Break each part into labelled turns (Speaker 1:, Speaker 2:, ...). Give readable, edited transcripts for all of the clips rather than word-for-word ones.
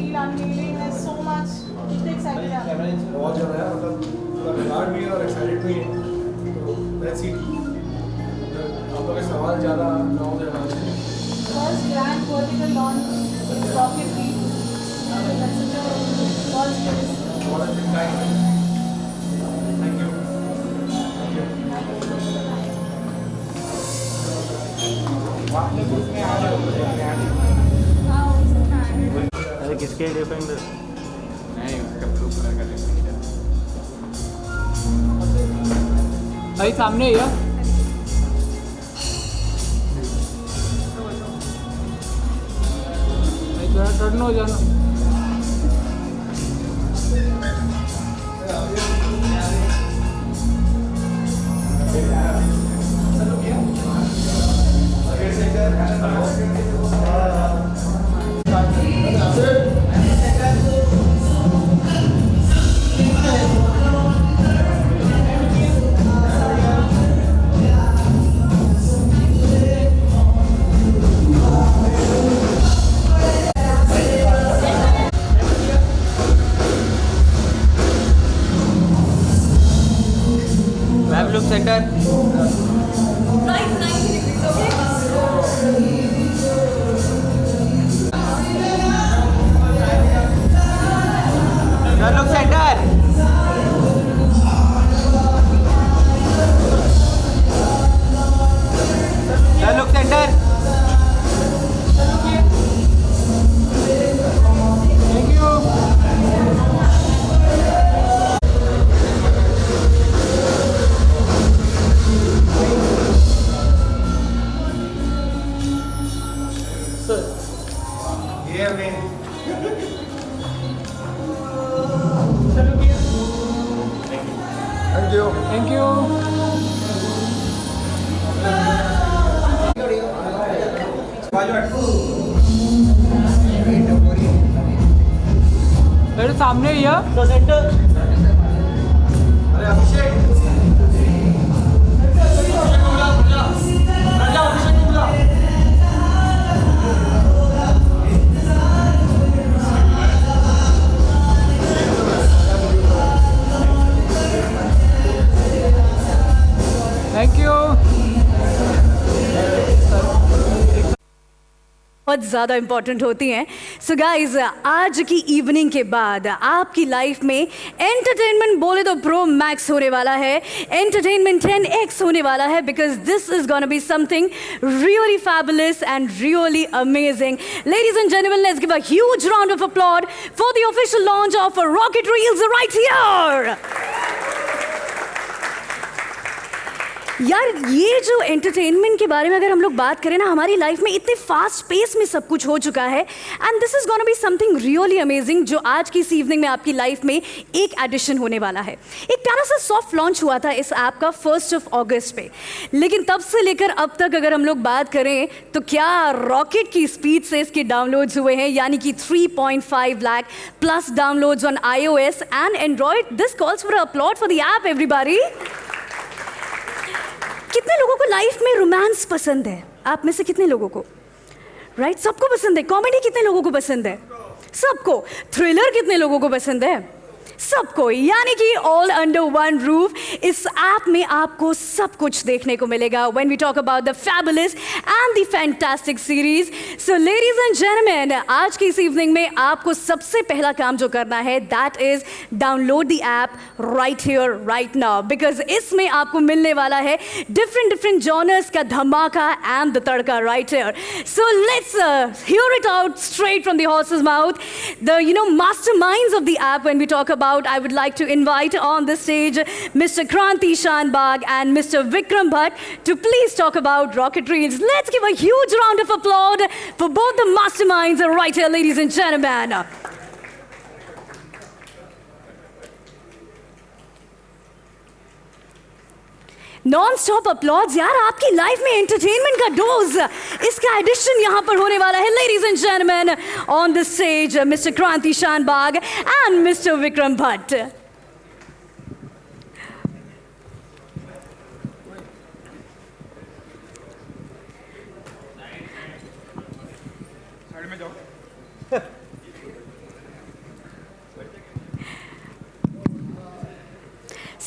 Speaker 1: feel unveiling. There's so much. कितने excited हैं आप?
Speaker 2: बहुत ज़्यादा है, मतलब पूरा रिगार्ड भी है और एक्साइटेड भी है, तो लेट्स सी। आप लोग के सवाल ज़्यादा ना हो जाए।
Speaker 1: First grand vertical launch in rocketry. That's such a first place.
Speaker 2: बहुत अच्छा टाइम है। Thank you.
Speaker 3: अरे किसके डिफेंडर
Speaker 4: नहीं, उसका ब्लू कलर का डिफेंडर।
Speaker 5: भाई सामने ही है। भाई थोड़ा टर्न हो जाना।
Speaker 3: Look centre
Speaker 6: Right 90 degrees, okay?
Speaker 3: Look centre look centre
Speaker 5: thank you.
Speaker 2: ये हमें थैंक यू।
Speaker 5: Thank you. मेरे सामने ही है।
Speaker 2: अरे अभिषेक
Speaker 5: थैंक यू।
Speaker 6: बहुत ज़्यादा इंपॉर्टेंट होती हैं। सो गाइज, आज की इवनिंग के बाद आपकी लाइफ में एंटरटेनमेंट बोले तो प्रो मैक्स होने वाला है, एंटरटेनमेंट 10x होने वाला है, because this is gonna be something really fabulous and really amazing. Ladies and gentleman, let's give a huge round of applause for the official launch of rocket Reels right here. यार, ये जो entertainment के बारे में अगर हम लोग बात करें ना, हमारी लाइफ में इतने फास्ट पेस में सब कुछ हो चुका है, and this is gonna be something really amazing जो आज की इस इवनिंग में आपकी लाइफ में एक एडिशन होने वाला है। एक प्यारा सा सॉफ्ट लॉन्च हुआ था इस ऐप का 1 अगस्त पे, लेकिन तब से लेकर अब तक अगर हम लोग बात करें तो क्या रॉकेट की स्पीड से इसके डाउनलोड्स हुए हैं, यानी कि 3.5 lakh plus downloads on iOS and Android. This calls for applause for the app everybody. कितने लोगों को लाइफ में रोमांस पसंद है? आप में से कितने लोगों को? राइट, सबको पसंद है। कॉमेडी कितने लोगों को पसंद है? सबको। थ्रिलर कितने लोगों को पसंद है? सबको। यानी कि ऑल अंडर वन रूफ इस ऐप में आपको सब कुछ देखने को मिलेगा when we talk about the fabulous and the fantastic series. So ladies and gentleman, आज की इस इवनिंग में आपको सबसे पहला काम जो करना है that is download the app right here right now, because इसमें आपको मिलने वाला है डिफरेंट जॉनर्स का धमाका and the tadka right here. So let's hear it out straight from the horse's mouth, the masterminds of the app. When we talk about, I would like to invite on the stage Mr. Kranti Shanbag and Mr. Vikram Bhatt to please talk about Rocket Reels. Let's give a huge round of applause for both the masterminds right here, ladies and gentlemen. Non stop uploads यार, आपकी life में entertainment का dose, इसका addition यहां पर होने वाला है। Ladies and gentleman, on the stage mister Kranti Shanbhag and mister Vikram Bhatt.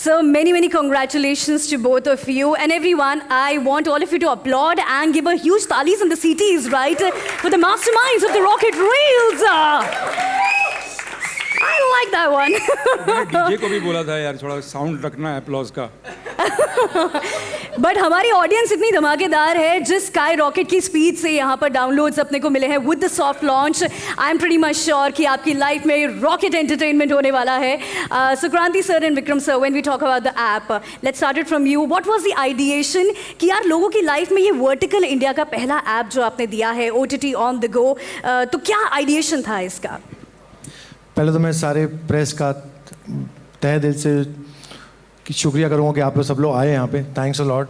Speaker 6: So many congratulations to both of you and everyone. I want all of you to applaud and give a huge talis in the CTs, right? For the masterminds of the Rocket Reels. I like that one.
Speaker 7: DJ को भी बोला था यार थोड़ा sound रखना है applause का.
Speaker 6: But हमारी ऑडियंस इतनी धमाकेदार है, जिस स्काई रॉकेट की स्पीड से यहाँ पर डाउनलोड्स अपने को मिले हैं with the soft launch, I am pretty much sure कि आपकी लाइफ में रॉकेट एंटरटेनमेंट होने वाला है. Sukranti sir and Vikram sir, when we talk about the app, let's start it from you. What was the ideation कि यार लोगों की लाइफ में ये वर्टिकल इंडिया का पहला ऐप जो आपने दिया है, OTT ऑन द गो, तो क्या आइडिएशन था इसका?
Speaker 8: पहले तो मैं सारे प्रेस का तहे दिल से शुक्रिया करूँगा कि आप लोग सब लोग आए यहाँ पे. Thanks a lot.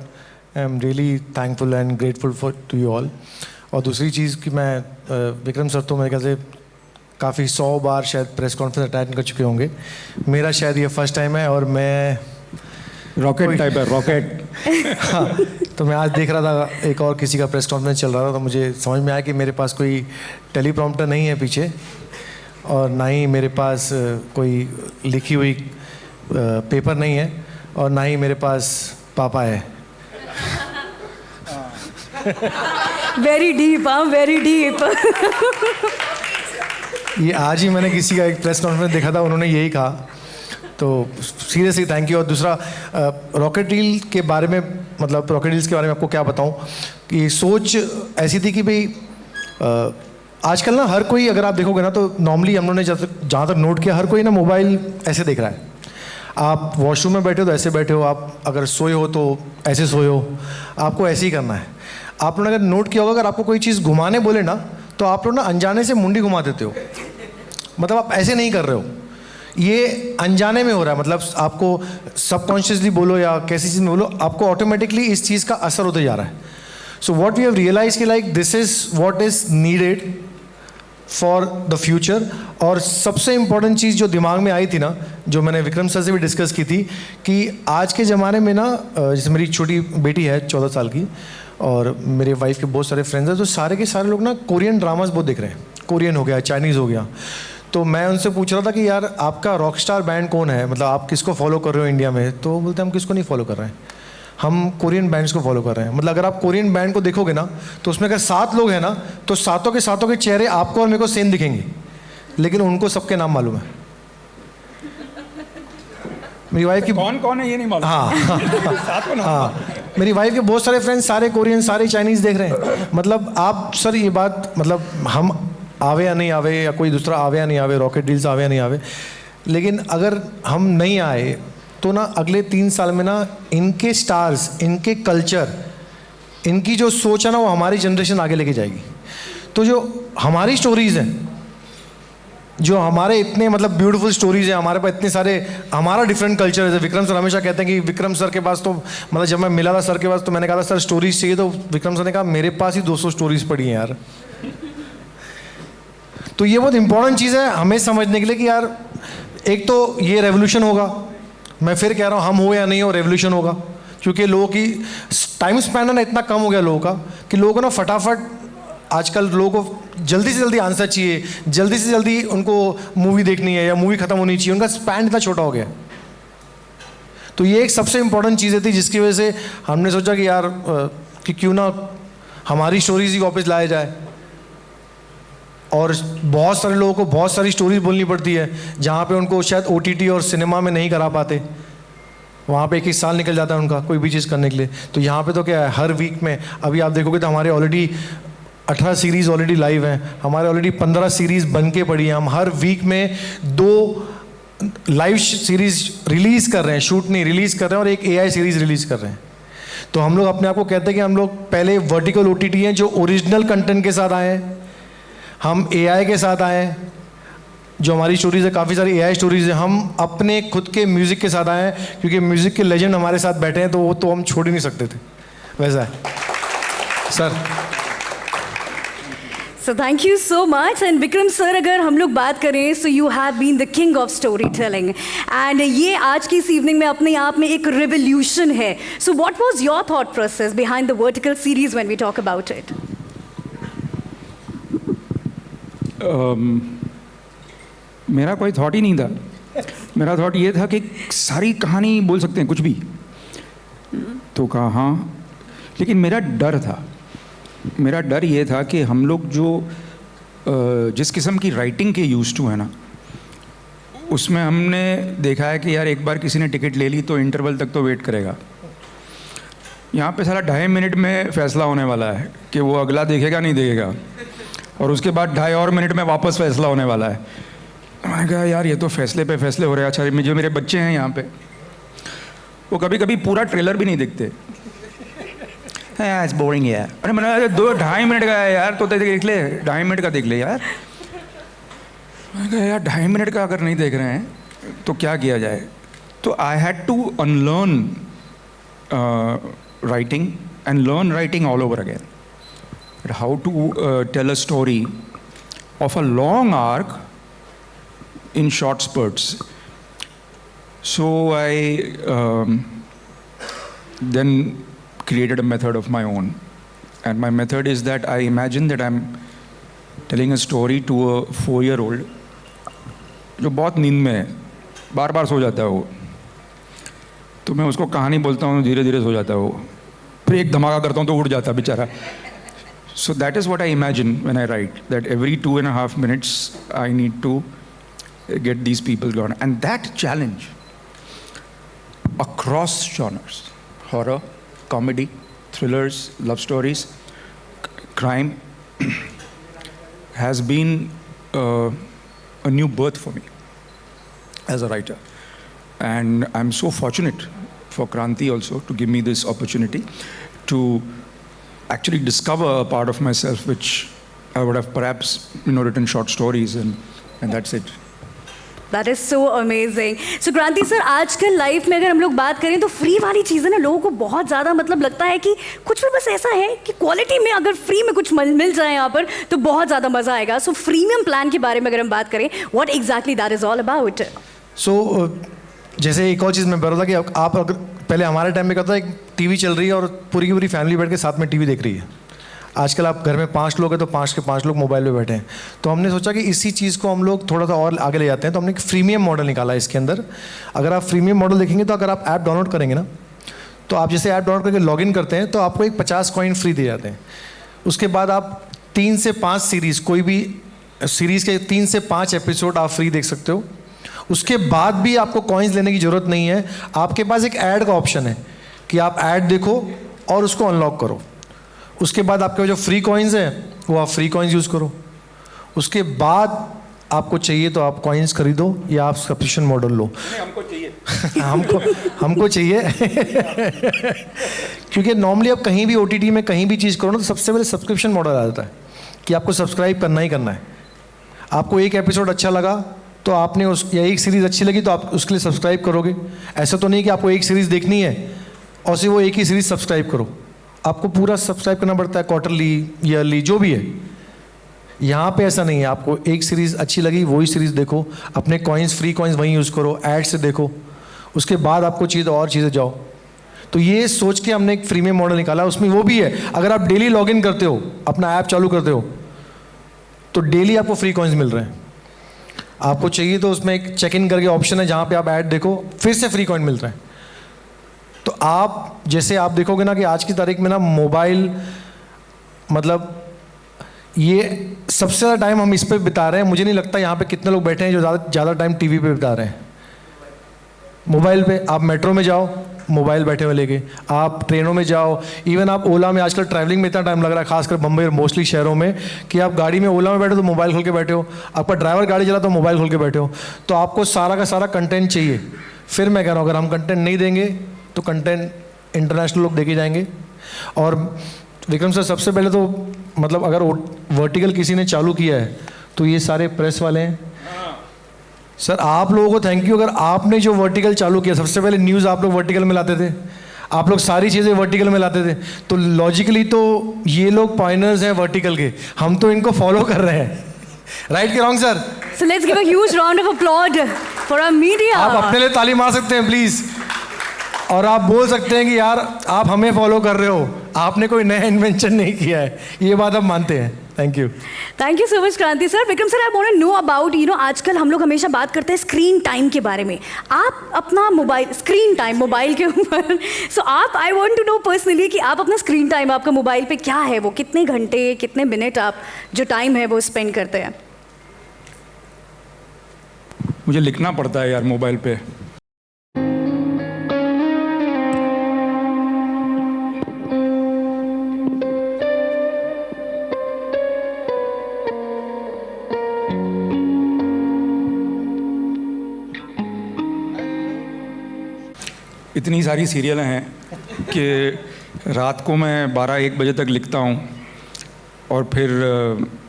Speaker 8: I am really thankful and grateful for to you all. और दूसरी चीज़ कि मैं विक्रम सर तो मेरे ख्याल से काफ़ी 100 बार शायद प्रेस कॉन्फ्रेंस अटेंड कर चुके होंगे. मेरा शायद ये फर्स्ट टाइम है और मैं
Speaker 7: रॉकेट टाइप है रॉकेट.
Speaker 8: हाँ, तो मैं आज देख रहा था एक और किसी का प्रेस कॉन्फ्रेंस चल रहा था, तो मुझे समझ में आया कि मेरे पास कोई टेलीप्रॉम्प्टर नहीं है पीछे, और ना ही मेरे पास कोई लिखी हुई पेपर नहीं है, और ना ही मेरे पास पापा है.
Speaker 6: वेरी डीप, हाँ, वेरी डीप.
Speaker 8: ये आज ही मैंने किसी का एक प्रेस कॉन्फ्रेंस देखा था, उन्होंने यही कहा. तो सीरियसली थैंक यू. और दूसरा रॉकेट रील के बारे में, मतलब रॉकेट रील्स के बारे में आपको क्या बताऊं कि सोच ऐसी थी कि भाई आजकल ना हर कोई, अगर आप देखोगे ना तो नॉर्मली हम लोगों ने जहाँ तक नोट किया, हर कोई ना मोबाइल ऐसे देख रहा है. आप वॉशरूम में बैठे हो तो ऐसे बैठे हो, आप अगर सोए हो तो ऐसे सोए हो, आपको ऐसे ही करना है. आप लोगों ने अगर नोट किया होगा, अगर आपको कोई चीज़ घुमाने बोले ना तो आप लोग ना अनजाने से मुंडी घुमा देते हो. मतलब आप ऐसे नहीं कर रहे हो, ये अनजाने में हो रहा है. मतलब आपको सबकॉन्शियसली बोलो या कैसी चीज़ में बोलो, आपको ऑटोमेटिकली इस चीज़ का असर होते जा रहा है. So what we have realise कि like this is what is needed for the future. और सबसे इम्पॉर्टेंट चीज़ जो दिमाग में आई थी ना, जो मैंने विक्रम सर से भी डिस्कस की थी, कि आज के ज़माने में ना, जैसे मेरी छोटी बेटी है 14 साल की, और मेरे वाइफ के बहुत सारे फ्रेंड्स हैं, तो सारे के सारे लोग ना कोरियन ड्रामास बहुत देख रहे हैं. कोरियन हो गया, चाइनीज़ हो गया. तो मैं उनसे पूछ रहा था कि यार आपका रॉक स्टार बैंड कौन है, मतलब आप किसको फॉलो कर रहे हो इंडिया में. तो बोलते हम किसको नहीं फॉलो कर रहे हैं, हम कोरियन बैंड्स को फॉलो कर रहे हैं. मतलब अगर आप कोरियन बैंड को देखोगे ना, तो उसमें अगर 7 लोग हैं ना, तो सातों के चेहरे आपको और मेरे को सेम दिखेंगे, लेकिन उनको सबके नाम मालूम है. मेरी वाइफ की
Speaker 7: कौन है ये नहीं मालूम.
Speaker 8: हाँ. मेरी वाइफ के बहुत सारे फ्रेंड्स सारे कोरियन, सारे चाइनीज़ देख रहे हैं. मतलब आप सर ये बात, मतलब हम आवे या नहीं आवे, या कोई दूसरा आवे या नहीं आवे, रॉकेट डील्स आवे या नहीं आवे, लेकिन अगर हम नहीं आए तो ना अगले 3 साल में ना इनके स्टार्स, इनके कल्चर, इनकी जो सोच है ना, वो हमारी जनरेशन आगे लेके जाएगी. तो जो हमारी स्टोरीज़ हैं, जो हमारे इतने मतलब ब्यूटीफुल स्टोरीज़ हैं, हमारे पास इतने सारे, हमारा डिफरेंट कल्चर है. विक्रम सर हमेशा कहते हैं कि विक्रम सर के पास तो, मतलब जब मैं मिला था सर के पास तो मैंने कहा था सर स्टोरीज चाहिए, तो विक्रम सर ने कहा मेरे पास ही 200 स्टोरीज पड़ी हैं यार. तो ये बहुत इंपॉर्टेंट चीज़ है हमें समझने के लिए कि यार एक तो ये रेवोल्यूशन होगा, मैं फिर कह रहा हूँ, हम हो या नहीं हो, रेवोल्यूशन होगा. क्योंकि लोगों की टाइम स्पैन है ना इतना कम हो गया लोगों का, कि लोगों को ना फटाफट, आजकल लोगों को जल्दी से जल्दी आंसर चाहिए, जल्दी से जल्दी उनको मूवी देखनी है या मूवी ख़त्म होनी चाहिए, उनका स्पैन इतना छोटा हो गया. तो ये एक सबसे इम्पोर्टेंट चीज़ें थी जिसकी वजह से हमने सोचा कि यार कि क्यों ना हमारी स्टोरीज ही वापस लाया जाए. और बहुत सारे लोगों को बहुत सारी स्टोरीज बोलनी पड़ती है, जहाँ पे उनको शायद OTT और सिनेमा में नहीं करा पाते, वहाँ पे 1 साल निकल जाता है उनका कोई भी चीज़ करने के लिए. तो यहाँ पे तो क्या है, हर वीक में, अभी आप देखोगे तो हमारे ऑलरेडी 18 सीरीज़ ऑलरेडी लाइव हैं, हमारे ऑलरेडी 15 सीरीज़ बन के पड़ी हैं. हम हर वीक में 2 लाइव सीरीज़ रिलीज़ कर रहे हैं, शूट नहीं रिलीज़ कर रहे हैं, और एक AI सीरीज़ रिलीज़ कर रहे हैं. तो हम लोग अपने आप को कहते हैं कि हम लोग पहले वर्टिकल OTT हैं जो ओरिजिनल कंटेंट के साथ आए हैं, हम AI के साथ आए हैं, जो हमारी स्टोरीज़ है काफ़ी सारी AI स्टोरीज़ है, हम अपने खुद के म्यूज़िक के साथ आए हैं, क्योंकि म्यूज़िक के लेजेंड हमारे साथ बैठे हैं, तो वो तो हम छोड़ ही नहीं सकते थे. वैसा है sir.
Speaker 6: So thank you so much. And Vikram sir, अगर हम लोग बात करें, so you have been the king of storytelling. And ये आज की इस evening में अपने आप में एक revolution है. So what was your thought process behind the vertical series when we talk about it?
Speaker 7: मेरा कोई थॉट ही नहीं था. मेरा थॉट ये था कि सारी कहानी बोल सकते हैं कुछ भी, तो कहा हाँ, लेकिन मेरा डर ये था कि हम लोग जो जिस किस्म की राइटिंग के यूज टू है ना, उसमें हमने देखा है कि यार एक बार किसी ने टिकट ले ली तो इंटरवल तक तो वेट करेगा। यहाँ पे सारा 2.5 मिनट में फैसला होने वाला है कि वो अगला देखेगा नहीं देखेगा, और उसके बाद 2.5 और मिनट में वापस फैसला होने वाला है। मैंने कहा यार ये तो फैसले पे फैसले हो रहे हैं। अच्छा, जो मेरे बच्चे हैं यहाँ पे, वो कभी कभी पूरा ट्रेलर भी नहीं देखते। इट्स बोरिंग यार। अरे मैंने 2-2.5 मिनट का है यार, तो देख ले, 2.5 मिनट का देख ले यार। मैंने कहा यार 2.5 मिनट का अगर नहीं देख रहे हैं तो क्या किया जाए। तो I had to unlearn writing and learn writing all over again. How to tell a story of a long arc in short spurts. So I then created a method of my own. And my method is that I imagine that I'm telling a story to a 4-year-old जो बहुत नींद में है, बार बार सो जाता है वो। तो मैं उसको कहानी बोलता हूँ, धीरे धीरे सो जाता है वो, फिर एक धमाका करता हूँ तो उठ जाता है बेचारा। So that is what I imagine when I write, that every 2.5 minutes I need to get these people gone, and that challenge across genres, horror, comedy, thrillers, love stories, crime, has been a new birth for me as a writer. And I'm so fortunate for Kranti also to give me this opportunity to actually discover a part of myself which I would have perhaps written short stories, and that's it.
Speaker 6: That is so amazing. So क्रांति sir, आजकल life में अगर हम लोग बात करें तो free वाली चीज़ें ना लोगों को बहुत ज़्यादा मतलब लगता है कि कुछ भी बस ऐसा है कि क्वालिटी में अगर फ्री में कुछ मिल जाए यहाँ पर तो बहुत ज़्यादा मज़ा आएगा। सो प्रीमियम प्लान के बारे में अगर हम बात करें, what exactly that is all about?
Speaker 8: So जैसे एक और चीज़ मैं बता रहा था कि आप अगर पहले हमारे टाइम में क्या था, एक टीवी चल रही है और पूरी की पूरी फैमिली बैठ के साथ में टीवी देख रही है। आजकल आप घर में 5 लोग हैं तो 5 के 5 लोग मोबाइल पे बैठे हैं। तो हमने सोचा कि इसी चीज़ को हम लोग थोड़ा सा और आगे ले जाते हैं, तो हमने एक फ्रीमियम मॉडल निकाला इसके अंदर। अगर आप फ्रीमियम मॉडल देखेंगे तो अगर आप ऐप डाउनलोड करेंगे ना, तो आप जैसे ऐप डाउनलोड करके लॉगिन करते हैं तो आपको एक 50 कॉइन फ्री दिए जाते हैं। उसके बाद आप 3 से 5 सीरीज़, कोई भी सीरीज़ के 3 से 5 एपिसोड आप फ्री देख सकते हो। उसके बाद भी आपको कॉइन्स लेने की ज़रूरत नहीं है। आपके पास एक ऐड का ऑप्शन है कि आप ऐड देखो और उसको अनलॉक करो। उसके बाद आपके जो फ्री कॉइन्स हैं वो आप फ्री कॉइन्स यूज़ करो। उसके बाद आपको चाहिए तो आप कॉइन्स खरीदो या आप सब्सक्रिप्शन मॉडल लो।
Speaker 7: हमको चाहिए
Speaker 8: हमको चाहिए क्योंकि नॉर्मली आप कहीं भी OTT में कहीं भी चीज़ करो ना तो सबसे पहले सब्सक्रिप्शन मॉडल आ जाता है कि आपको सब्सक्राइब करना ही करना है। आपको एक एपिसोड अच्छा लगा तो आपने या एक सीरीज़ अच्छी लगी तो आप उसके लिए सब्सक्राइब करोगे। ऐसा तो नहीं कि आपको एक सीरीज़ देखनी है और सिर्फ वो एक ही सीरीज़ सब्सक्राइब करो। आपको पूरा सब्सक्राइब करना पड़ता है, क्वार्टरली, ईयरली, जो भी है। यहाँ पे ऐसा नहीं है, आपको एक सीरीज़ अच्छी लगी वही सीरीज़ देखो, अपने कॉइन्स, फ्री कॉइन्स वहीं यूज़ करो, ऐड से देखो, उसके बाद आपको चाहिए तो और चीज़ें जाओ। तो ये सोच के हमने एक प्रीमियम मॉडल निकाला। उसमें वो भी है, अगर आप डेली लॉगिन करते हो, अपना ऐप चालू करते हो, तो डेली आपको फ्री कॉइन्स मिल रहे हैं। आपको चाहिए तो उसमें एक चेक इन करके ऑप्शन है जहाँ पे आप ऐड देखो, फिर से फ्री कॉइन मिल रहे हैं। तो आप जैसे आप देखोगे ना कि आज की तारीख में ना मोबाइल, मतलब ये सबसे ज़्यादा टाइम हम इस पे बिता रहे हैं। मुझे नहीं लगता यहाँ पे कितने लोग बैठे हैं जो ज़्यादा टाइम टीवी पे बिता रहे हैं। मोबाइल पे आप मेट्रो में जाओ, मोबाइल बैठे हुए लेके, आप ट्रेनों में जाओ, इवन आप ओला में, आजकल ट्रैवलिंग में इतना टाइम लग रहा है खासकर बम्बई और मोस्टली शहरों में कि आप गाड़ी में ओला में बैठे तो मोबाइल खोल के बैठे हो, आपका ड्राइवर गाड़ी चला तो मोबाइल खोल के बैठे हो। तो आपको सारा का सारा कंटेंट चाहिए। फिर मैं कह रहा हूँ अगर हम कंटेंट नहीं देंगे तो कंटेंट इंटरनेशनल लोग देखे जाएंगे। और विक्रम सर, सबसे पहले तो मतलब अगर वर्टिकल किसी ने चालू किया है तो ये सारे प्रेस वाले हैं। सर आप लोगों को थैंक यू, अगर आपने जो वर्टिकल चालू किया, सबसे पहले न्यूज़ आप लोग वर्टिकल में लाते थे, आप लोग सारी चीज़ें वर्टिकल में लाते थे, तो लॉजिकली तो ये लोग पॉइंटर्स हैं वर्टिकल के, हम तो इनको फॉलो कर रहे हैं। राइट कि wrong sir?
Speaker 6: So let's give a huge round of applause for our media.
Speaker 8: आप अपने लिए ताली मार सकते हैं प्लीज़, और आप बोल सकते हैं कि यार आप हमें फॉलो कर रहे हो, आपने कोई नया इन्वेंशन नहीं किया है, ये बात आप मानते हैं। Thank you.
Speaker 6: Thank you so much Kranti sir. Vikram sir, I want to know about, आजकल हम लोग हमेशा बात करते हैं स्क्रीन टाइम के बारे में। आप अपना मोबाइल स्क्रीन टाइम मोबाइल के ऊपर I want to know personally कि आप अपना स्क्रीन टाइम आपका मोबाइल पे क्या है, वो कितने घंटे कितने मिनट आप जो टाइम है वो स्पेंड करते हैं?
Speaker 7: मुझे लिखना पड़ता है यार मोबाइल पे। इतनी सारी सीरियलें हैं कि रात को मैं 12-1 बजे तक लिखता हूँ, और फिर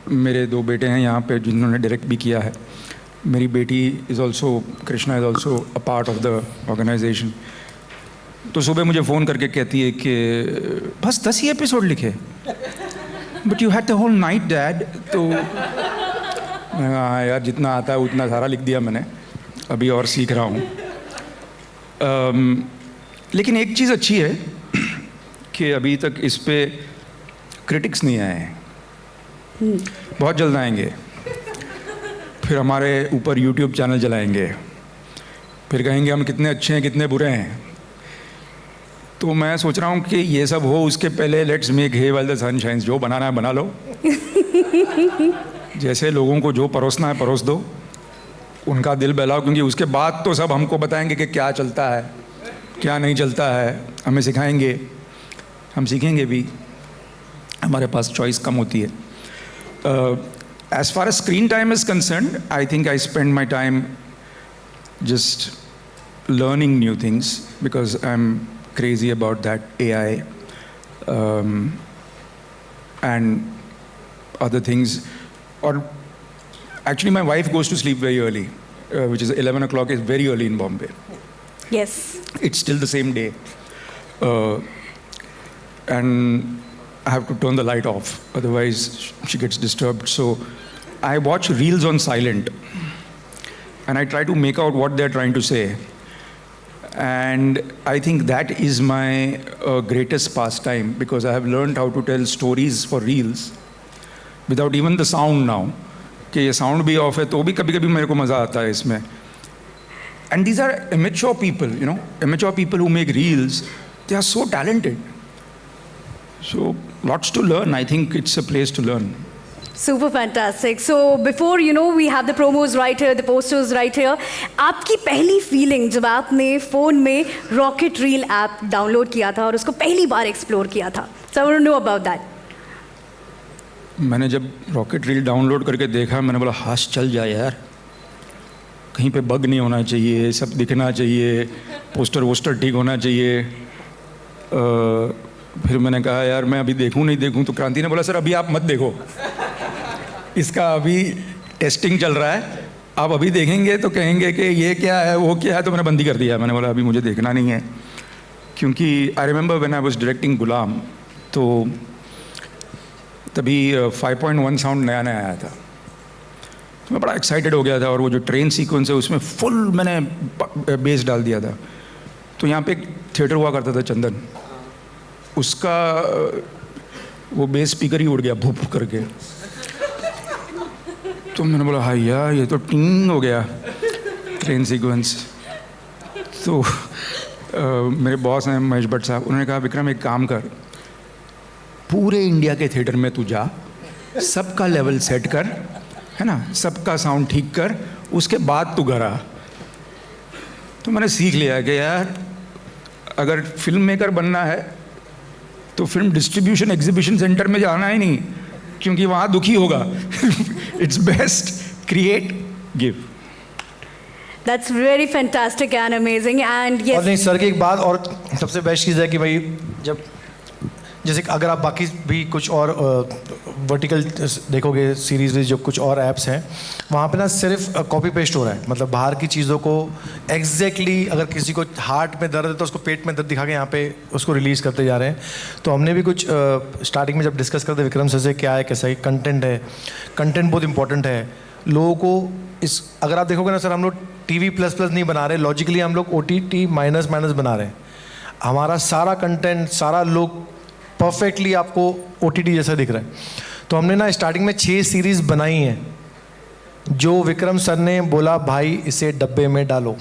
Speaker 7: मेरे 2 बेटे हैं यहाँ पे जिन्होंने डायरेक्ट भी किया है। मेरी बेटी is also, Krishna is also a part of the organisation. तो सुबह मुझे फ़ोन करके कहती है कि बस 10 ही एपिसोड लिखे, but you had the whole night dad. तो हाँ यार, जितना आता है उतना सारा लिख दिया मैंने, अभी और सीख रहा हूँ। लेकिन एक चीज़ अच्छी है कि अभी तक इस पे क्रिटिक्स नहीं आए हैं, बहुत जल्द आएंगे। फिर हमारे ऊपर यूट्यूब चैनल चलाएंगे, फिर कहेंगे हम कितने अच्छे हैं कितने बुरे हैं। तो मैं सोच रहा हूँ कि ये सब हो उसके पहले let's make hay while the sun shines. जो बनाना है बना लो, जैसे लोगों को जो परोसना है परोस दो, उनका दिल बहलाओ, क्योंकि उसके बाद तो सब हमको बताएंगे कि क्या चलता है क्या नहीं चलता है, हमें सिखाएंगे, हम सीखेंगे भी, हमारे पास चॉइस कम होती है। As far as screen time is concerned, I think I spend my time just learning new things because I'm crazy about that AI and other things. Or actually, my wife goes to sleep very early, which is 11 o'clock is very early in Bombay.
Speaker 6: Yes.
Speaker 7: It's still the same day. And I have to turn the light off, otherwise she gets disturbed. So I watch reels on silent and I try to make out what they're trying to say. And I think that is my greatest pastime, because I have learned how to tell stories for reels without even the sound now. कि ये sound भी of है तो भी कभी कभी मेरे को मज़ा आता है इसमें. And these are immature people, immature people who make reels. They are so talented. So lots to learn. I think it's a place to learn.
Speaker 6: Super fantastic. So before we have the promos right here, the posters right here. आपकी पहली feeling जब आपने phone में rocket reel app download किया था और उसको पहली बार एक्सप्लोर किया था, so I want to know about that.
Speaker 7: मैंने जब रॉकेट रील डाउनलोड करके देखा, मैंने बोला हाश चल जाए यार, कहीं पे बग नहीं होना चाहिए, सब दिखना चाहिए, पोस्टर वोस्टर ठीक होना चाहिए. फिर मैंने कहा यार मैं अभी देखूं नहीं देखूं, तो क्रांति ने बोला सर अभी आप मत देखो, इसका अभी टेस्टिंग चल रहा है, आप अभी देखेंगे तो कहेंगे कि ये क्या है वो क्या है. तो मैंने बंद ही कर दिया. मैंने बोला अभी मुझे देखना नहीं है, क्योंकि I remember when I was directing Ghulam, तो तभी 5.1 साउंड नया नया आया था, तो मैं बड़ा एक्साइटेड हो गया था. और वो जो ट्रेन सीक्वेंस है उसमें फुल मैंने बेस डाल दिया था. तो यहाँ पे एक थिएटर हुआ करता था चंदन, उसका वो बेस स्पीकर ही उड़ गया भूप करके. तो मैंने बोला हाँ यार ये तो टिंग हो गया ट्रेन सीक्वेंस. तो मेरे बॉस हैं महेश भट्ट साहब, उन्होंने कहा विक्रम एक काम कर, पूरे इंडिया के थिएटर में तू जा, सबका लेवल सेट कर, है ना, सबका साउंड ठीक कर, उसके बाद तू घर आ. तो मैंने सीख लिया कि यार अगर फिल्म मेकर बनना है तो फिल्म डिस्ट्रीब्यूशन एग्जीबिशन सेंटर में जाना ही नहीं, क्योंकि वहाँ दुखी होगा. It's best create give.
Speaker 6: That's very fantastic and amazing. And yes.
Speaker 8: और नहीं सर की एक बात और सबसे बेस्ट चीज़ है कि भाई जब जैसे अगर आप बाकी भी कुछ और वर्टिकल देखोगे सीरीज़ जो कुछ और ऐप्स हैं, वहाँ पे ना सिर्फ कॉपी पेस्ट हो रहा है. मतलब बाहर की चीज़ों को एग्जैक्टली अगर किसी को हार्ट में दर्द है तो उसको पेट में दर्द दिखा के यहाँ पे उसको रिलीज़ करते जा रहे हैं. तो हमने भी कुछ स्टार्टिंग में जब डिस्कस करते विक्रम सर से क्या है कैसा है, कंटेंट है, कंटेंट बहुत इंपॉर्टेंट है. लोगों को इस अगर आप देखोगे ना सर, हम लोग TV++ नहीं बना रहे, लॉजिकली हम लोग OTT माइनस बना रहे हैं. हमारा सारा कंटेंट सारा लोग परफेक्टली आपको OTT जैसा दिख रहा है. तो हमने ना स्टार्टिंग में 6 सीरीज़ बनाई हैं, जो विक्रम सर ने बोला भाई इसे डब्बे में डालो,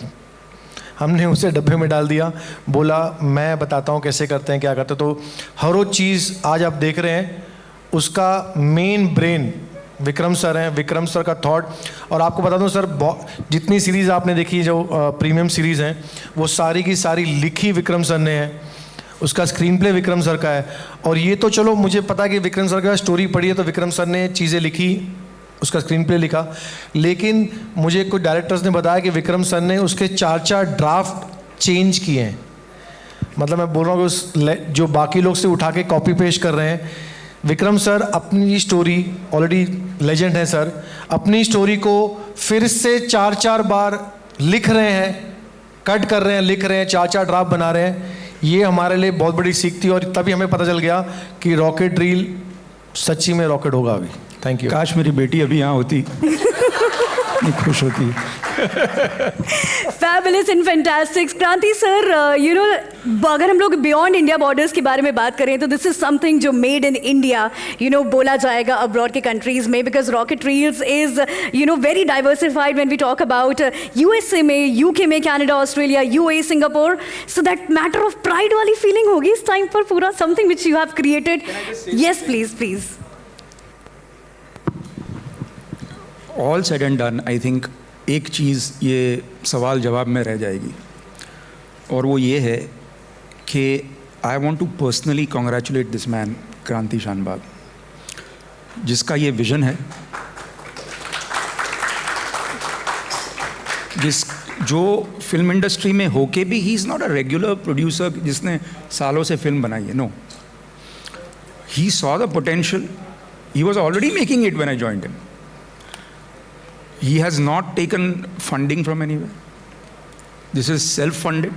Speaker 8: हमने उसे डब्बे में डाल दिया, बोला मैं बताता हूँ कैसे करते हैं क्या करते हैं। तो हर वो चीज़ आज आप देख रहे हैं उसका मेन ब्रेन विक्रम सर हैं, विक्रम सर का थॉट। और आपको बता दूं सर, जितनी सीरीज़ आपने देखी जो प्रीमियम सीरीज़ हैं वो सारी की सारी लिखी विक्रम सर ने है, उसका स्क्रीन प्ले विक्रम सर का है। और ये तो चलो मुझे पता है कि विक्रम सर का स्टोरी पढ़ी है तो विक्रम सर ने चीज़ें लिखी, उसका स्क्रीन प्ले लिखा, लेकिन मुझे कुछ डायरेक्टर्स ने बताया कि विक्रम सर ने उसके 4 ड्राफ्ट चेंज किए हैं। मतलब मैं बोल रहा हूँ कि उस जो बाकी लोग से उठा के कॉपी पेस्ट कर रहे हैं, विक्रम सर अपनी स्टोरी ऑलरेडी लेजेंड है सर, अपनी स्टोरी को फिर से 4 बार लिख रहे हैं, कट कर रहे हैं, लिख रहे हैं, 4 ड्राफ्ट बना रहे हैं। ये हमारे लिए बहुत बड़ी सीख थी और तभी हमें पता चल गया कि रॉकेट रील सच्ची में रॉकेट होगा अभी। Thank you.
Speaker 7: काश मेरी बेटी अभी यहाँ होती, खुश होती।
Speaker 6: Fabulous and fantastic. क्रांति सर, यू नो, अगर हम लोग बियॉन्ड इंडिया बॉर्डर्स के बारे में बात करें तो दिस इज समथिंग जो made in India, you know, बोला जाएगा अब्रॉड के कंट्रीज में, because Rocket Reels is, you know, very diversified when we talk about USA में, यूके में, Canada, Australia, UAE, Singapore. So that matter of pride वाली feeling होगी इस time पर पूरा, something which you have created. Yes please please.
Speaker 7: All said and done, I think एक चीज़ ये सवाल जवाब में रह जाएगी, और वो ये है कि I want to personally congratulate this man Kranti Shanbag, जिसका ये विजन है, जो फिल्म इंडस्ट्री में होके भी he is not a regular producer जिसने सालों से फिल्म बनाई है। No, he saw the potential, he was already making it when I joined him. He has not taken funding from anywhere. This is self-funded.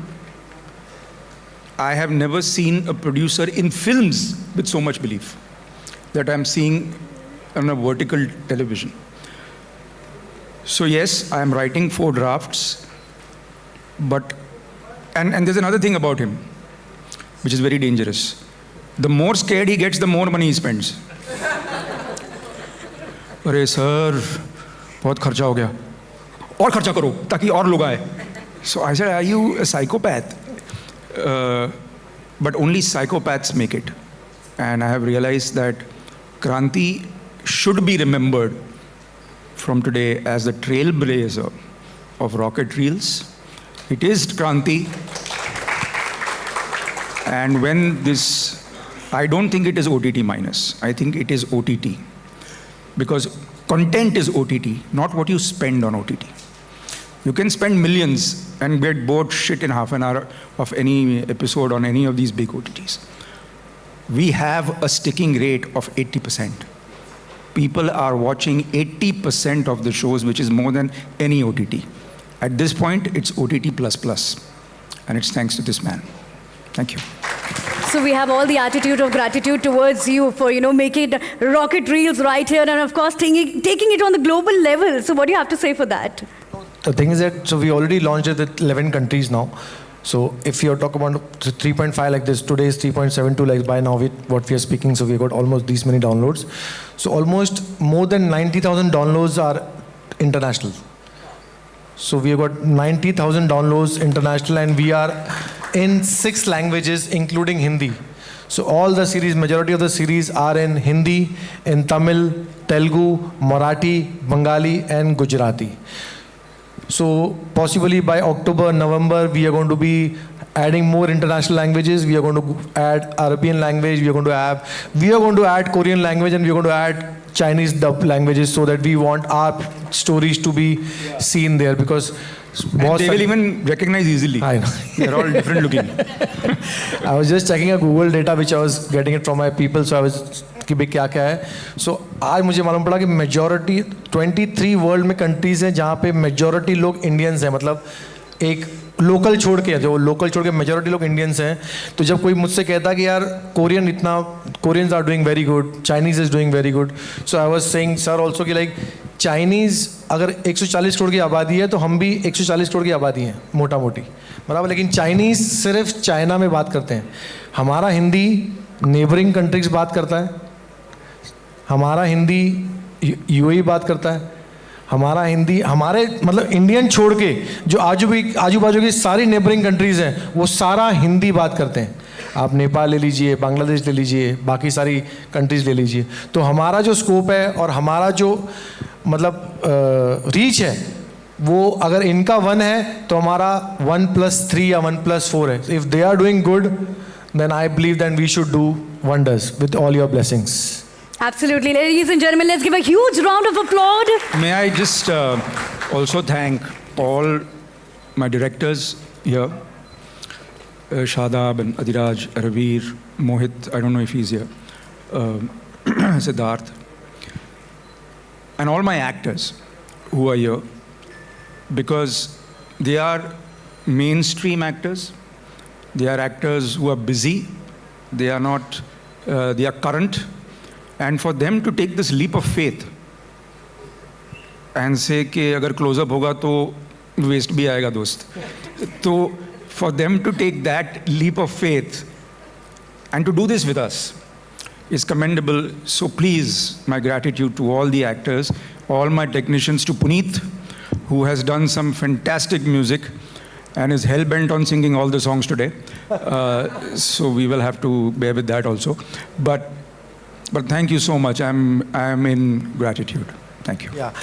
Speaker 7: I have never seen a producer in films with so much belief that I'm seeing on a vertical television. So yes, I am writing 4 drafts, but and there's another thing about him, which is very dangerous. The more scared he gets, the more money he spends. अरे sir, बहुत खर्चा हो गया, और खर्चा करो ताकि और लोग आए। So I said, are you a psychopath? But only psychopaths make it, and I have realised that Kranti should be remembered from today as the trailblazer of rocket reels. It is Kranti, and when this, I don't think it is OTT minus, I think it is OTT, because content is OTT, not what you spend on OTT. You can spend millions and get bored shit in half an hour of any episode on any of these big OTTs. We have a sticking rate of 80%. People are watching 80% of the shows, which is more than any OTT. At this point, it's OTT++, and it's thanks to this man. Thank you.
Speaker 6: So we have all the attitude of gratitude towards you for, you know, making rocket reels right here, and of course taking it on the global level. So what do you have to say for that?
Speaker 8: The thing is that, so we already launched it with 11 countries now. So if you're talking about 3.5 like this, today is 3.72 like by now with what we are speaking, so we got almost these many downloads. So almost more than 90,000 downloads are international. So we have got 90,000 downloads international, and we are in 6 languages including Hindi. So all the series, majority of the series are in Hindi, in Tamil, Telugu, Marathi, Bengali and Gujarati. So possibly by October, November, we are going to be adding more international languages. We are going to add Arabian language, we are going to add Korean language, and we are going to add Chinese dub languages, so that we want our stories to be seen there, because
Speaker 7: And they will even recognize easily.
Speaker 8: I know.
Speaker 7: They're all different looking.
Speaker 8: I was just checking a Google data which I was getting it from my people, so I was कि भाई क्या क्या है. So आज मुझे मालूम पड़ा कि मेजॉरिटी 23 वर्ल्ड में कंट्रीज हैं जहाँ पे मेजॉरिटी लोग इंडियंस हैं. मतलब एक लोकल छोड़ के, जो लोकल छोड़ के मेजॉरिटी लोग इंडियंस हैं. तो जब कोई मुझसे कहता कि यार Koreans are doing very good, Chinese is doing very good, so I was saying sir also कि लाइक चाइनीज़ अगर 140 करोड़ की आबादी है तो हम भी 140 करोड़ की आबादी हैं मोटा मोटी, बराबर. लेकिन चाइनीज़ सिर्फ चाइना में बात करते हैं. हमारा हिंदी नेबरिंग कंट्रीज बात करता है, हमारा हिंदी यूएई बात करता है, हमारा हिंदी हमारे मतलब इंडियन छोड़ के जो आजू बाजू की सारी नेबरिंग कंट्रीज़ हैं वो सारा हिंदी बात करते हैं। आप नेपाल ले लीजिए, बांग्लादेश ले लीजिए, बाकी सारी कंट्रीज़ ले लीजिए। तो हमारा जो स्कोप है और हमारा जो मतलब रीच है वो अगर इनका 1 है तो हमारा 1+3 या 1+4 है। If they are doing good then I believe that we should do wonders with all your blessings.
Speaker 6: Absolutely. Ladies and gentlemen, let's give a huge round of applause.
Speaker 7: May I just also thank all my directors here, Shadab and Adiraj, Ravir, Mohit, I don't know if he's here, Siddharth, and all my actors who are here, because they are mainstream actors. They are actors who are busy, they are not, they are current, and for them to take this leap of faith and say कि अगर close-up होगा तो waste भी आएगा दोस्त, तो for them to take that leap of faith and to do this with us is commendable. So please, my gratitude to all the actors, all my technicians, to Puneet, who has done some fantastic music and is hell-bent on singing all the songs today. So we will have to bear with that also. But thank you so much. I'm in gratitude. Thank you.
Speaker 8: Yeah.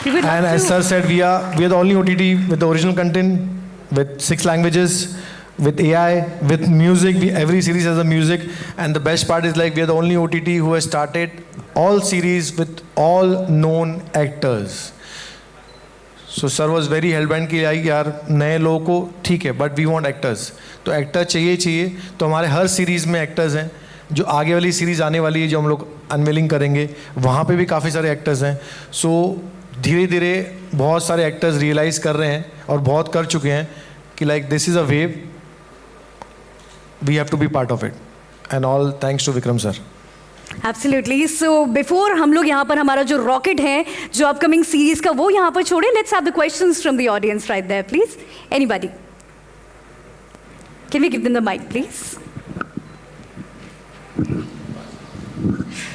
Speaker 6: We would love
Speaker 8: And as
Speaker 6: to-
Speaker 8: sir said, we are the only OTT with the original content, with 6 languages, with AI, with music. Every series has a music, and the best part is like we are the only OTT who has started all series with all known actors. So sir was very helpful कि यार नए लोगों को ठीक है but we want actors, तो actor चाहिए। तो हमारे हर सीरीज़ में एक्टर्स हैं। जो आगे वाली सीरीज़ आने वाली है जो हम लोग अनवेलिंग करेंगे वहाँ पे भी काफ़ी सारे एक्टर्स हैं। सो धीरे धीरे बहुत सारे एक्टर्स रियलाइज़ कर रहे हैं और बहुत कर चुके हैं कि like this is a wave, we have to be part of it, and all thanks to Vikram sir.
Speaker 6: Absolutely. So before हम लोग यहाँ पर हमारा जो रॉकेट है जो अपकमिंग सीरीज का वो यहाँ पर छोड़े, let's have the questions from the audience right there please. Anybody can we give them the mic please?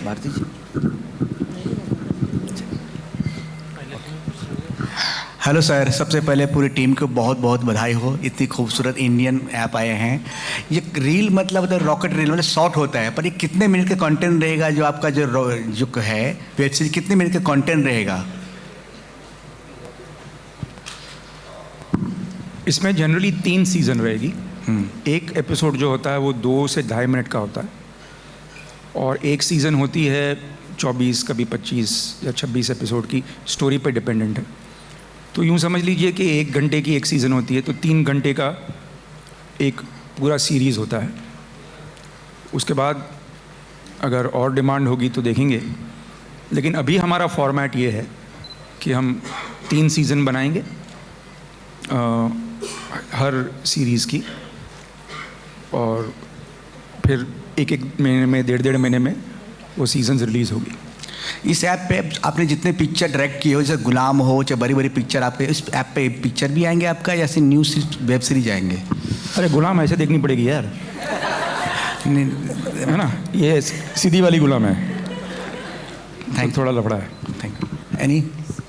Speaker 3: Bharti ji.
Speaker 9: Hello sir, सबसे पहले पूरी टीम को बहुत बहुत बधाई हो, इतनी खूबसूरत इंडियन ऐप आए हैं। ये रील मतलब रॉकेट रील मतलब शॉर्ट होता है, पर ये कितने मिनट का कंटेंट रहेगा? जो आपका जो है वेब सीरीज कितने मिनट का कंटेंट रहेगा?
Speaker 7: इसमें जनरली 3 सीज़न रहेगी। एक एपिसोड जो होता है वो 2 से 2.5 मिनट का होता है, और एक सीज़न होती है 24 कभी 25 या 26 एपिसोड की, स्टोरी पे डिपेंडेंट है। तो यूँ समझ लीजिए कि 1 घंटे की एक सीज़न होती है, तो 3 घंटे का एक पूरा सीरीज़ होता है। उसके बाद अगर और डिमांड होगी तो देखेंगे, लेकिन अभी हमारा फॉर्मेट ये है कि हम 3 सीज़न बनाएंगे हर सीरीज़ की, और फिर एक महीने में 1.5 महीने में वो सीजन रिलीज़ होगी।
Speaker 9: इस ऐप पे आपने जितने पिक्चर डायरेक्ट किए हो, जैसे गुलाम हो, चाहे बड़ी बड़ी पिक्चर, आपके इस ऐप पे पिक्चर भी आएंगे आपका, या ऐसे न्यूज़ वेब सीरीज आएंगे?
Speaker 7: अरे गुलाम ऐसे देखनी पड़ेगी यार, है ना, ये सीधी वाली गुलाम है।
Speaker 9: थैंक
Speaker 7: थोड़ा लफड़ा है।
Speaker 9: Thank you. Any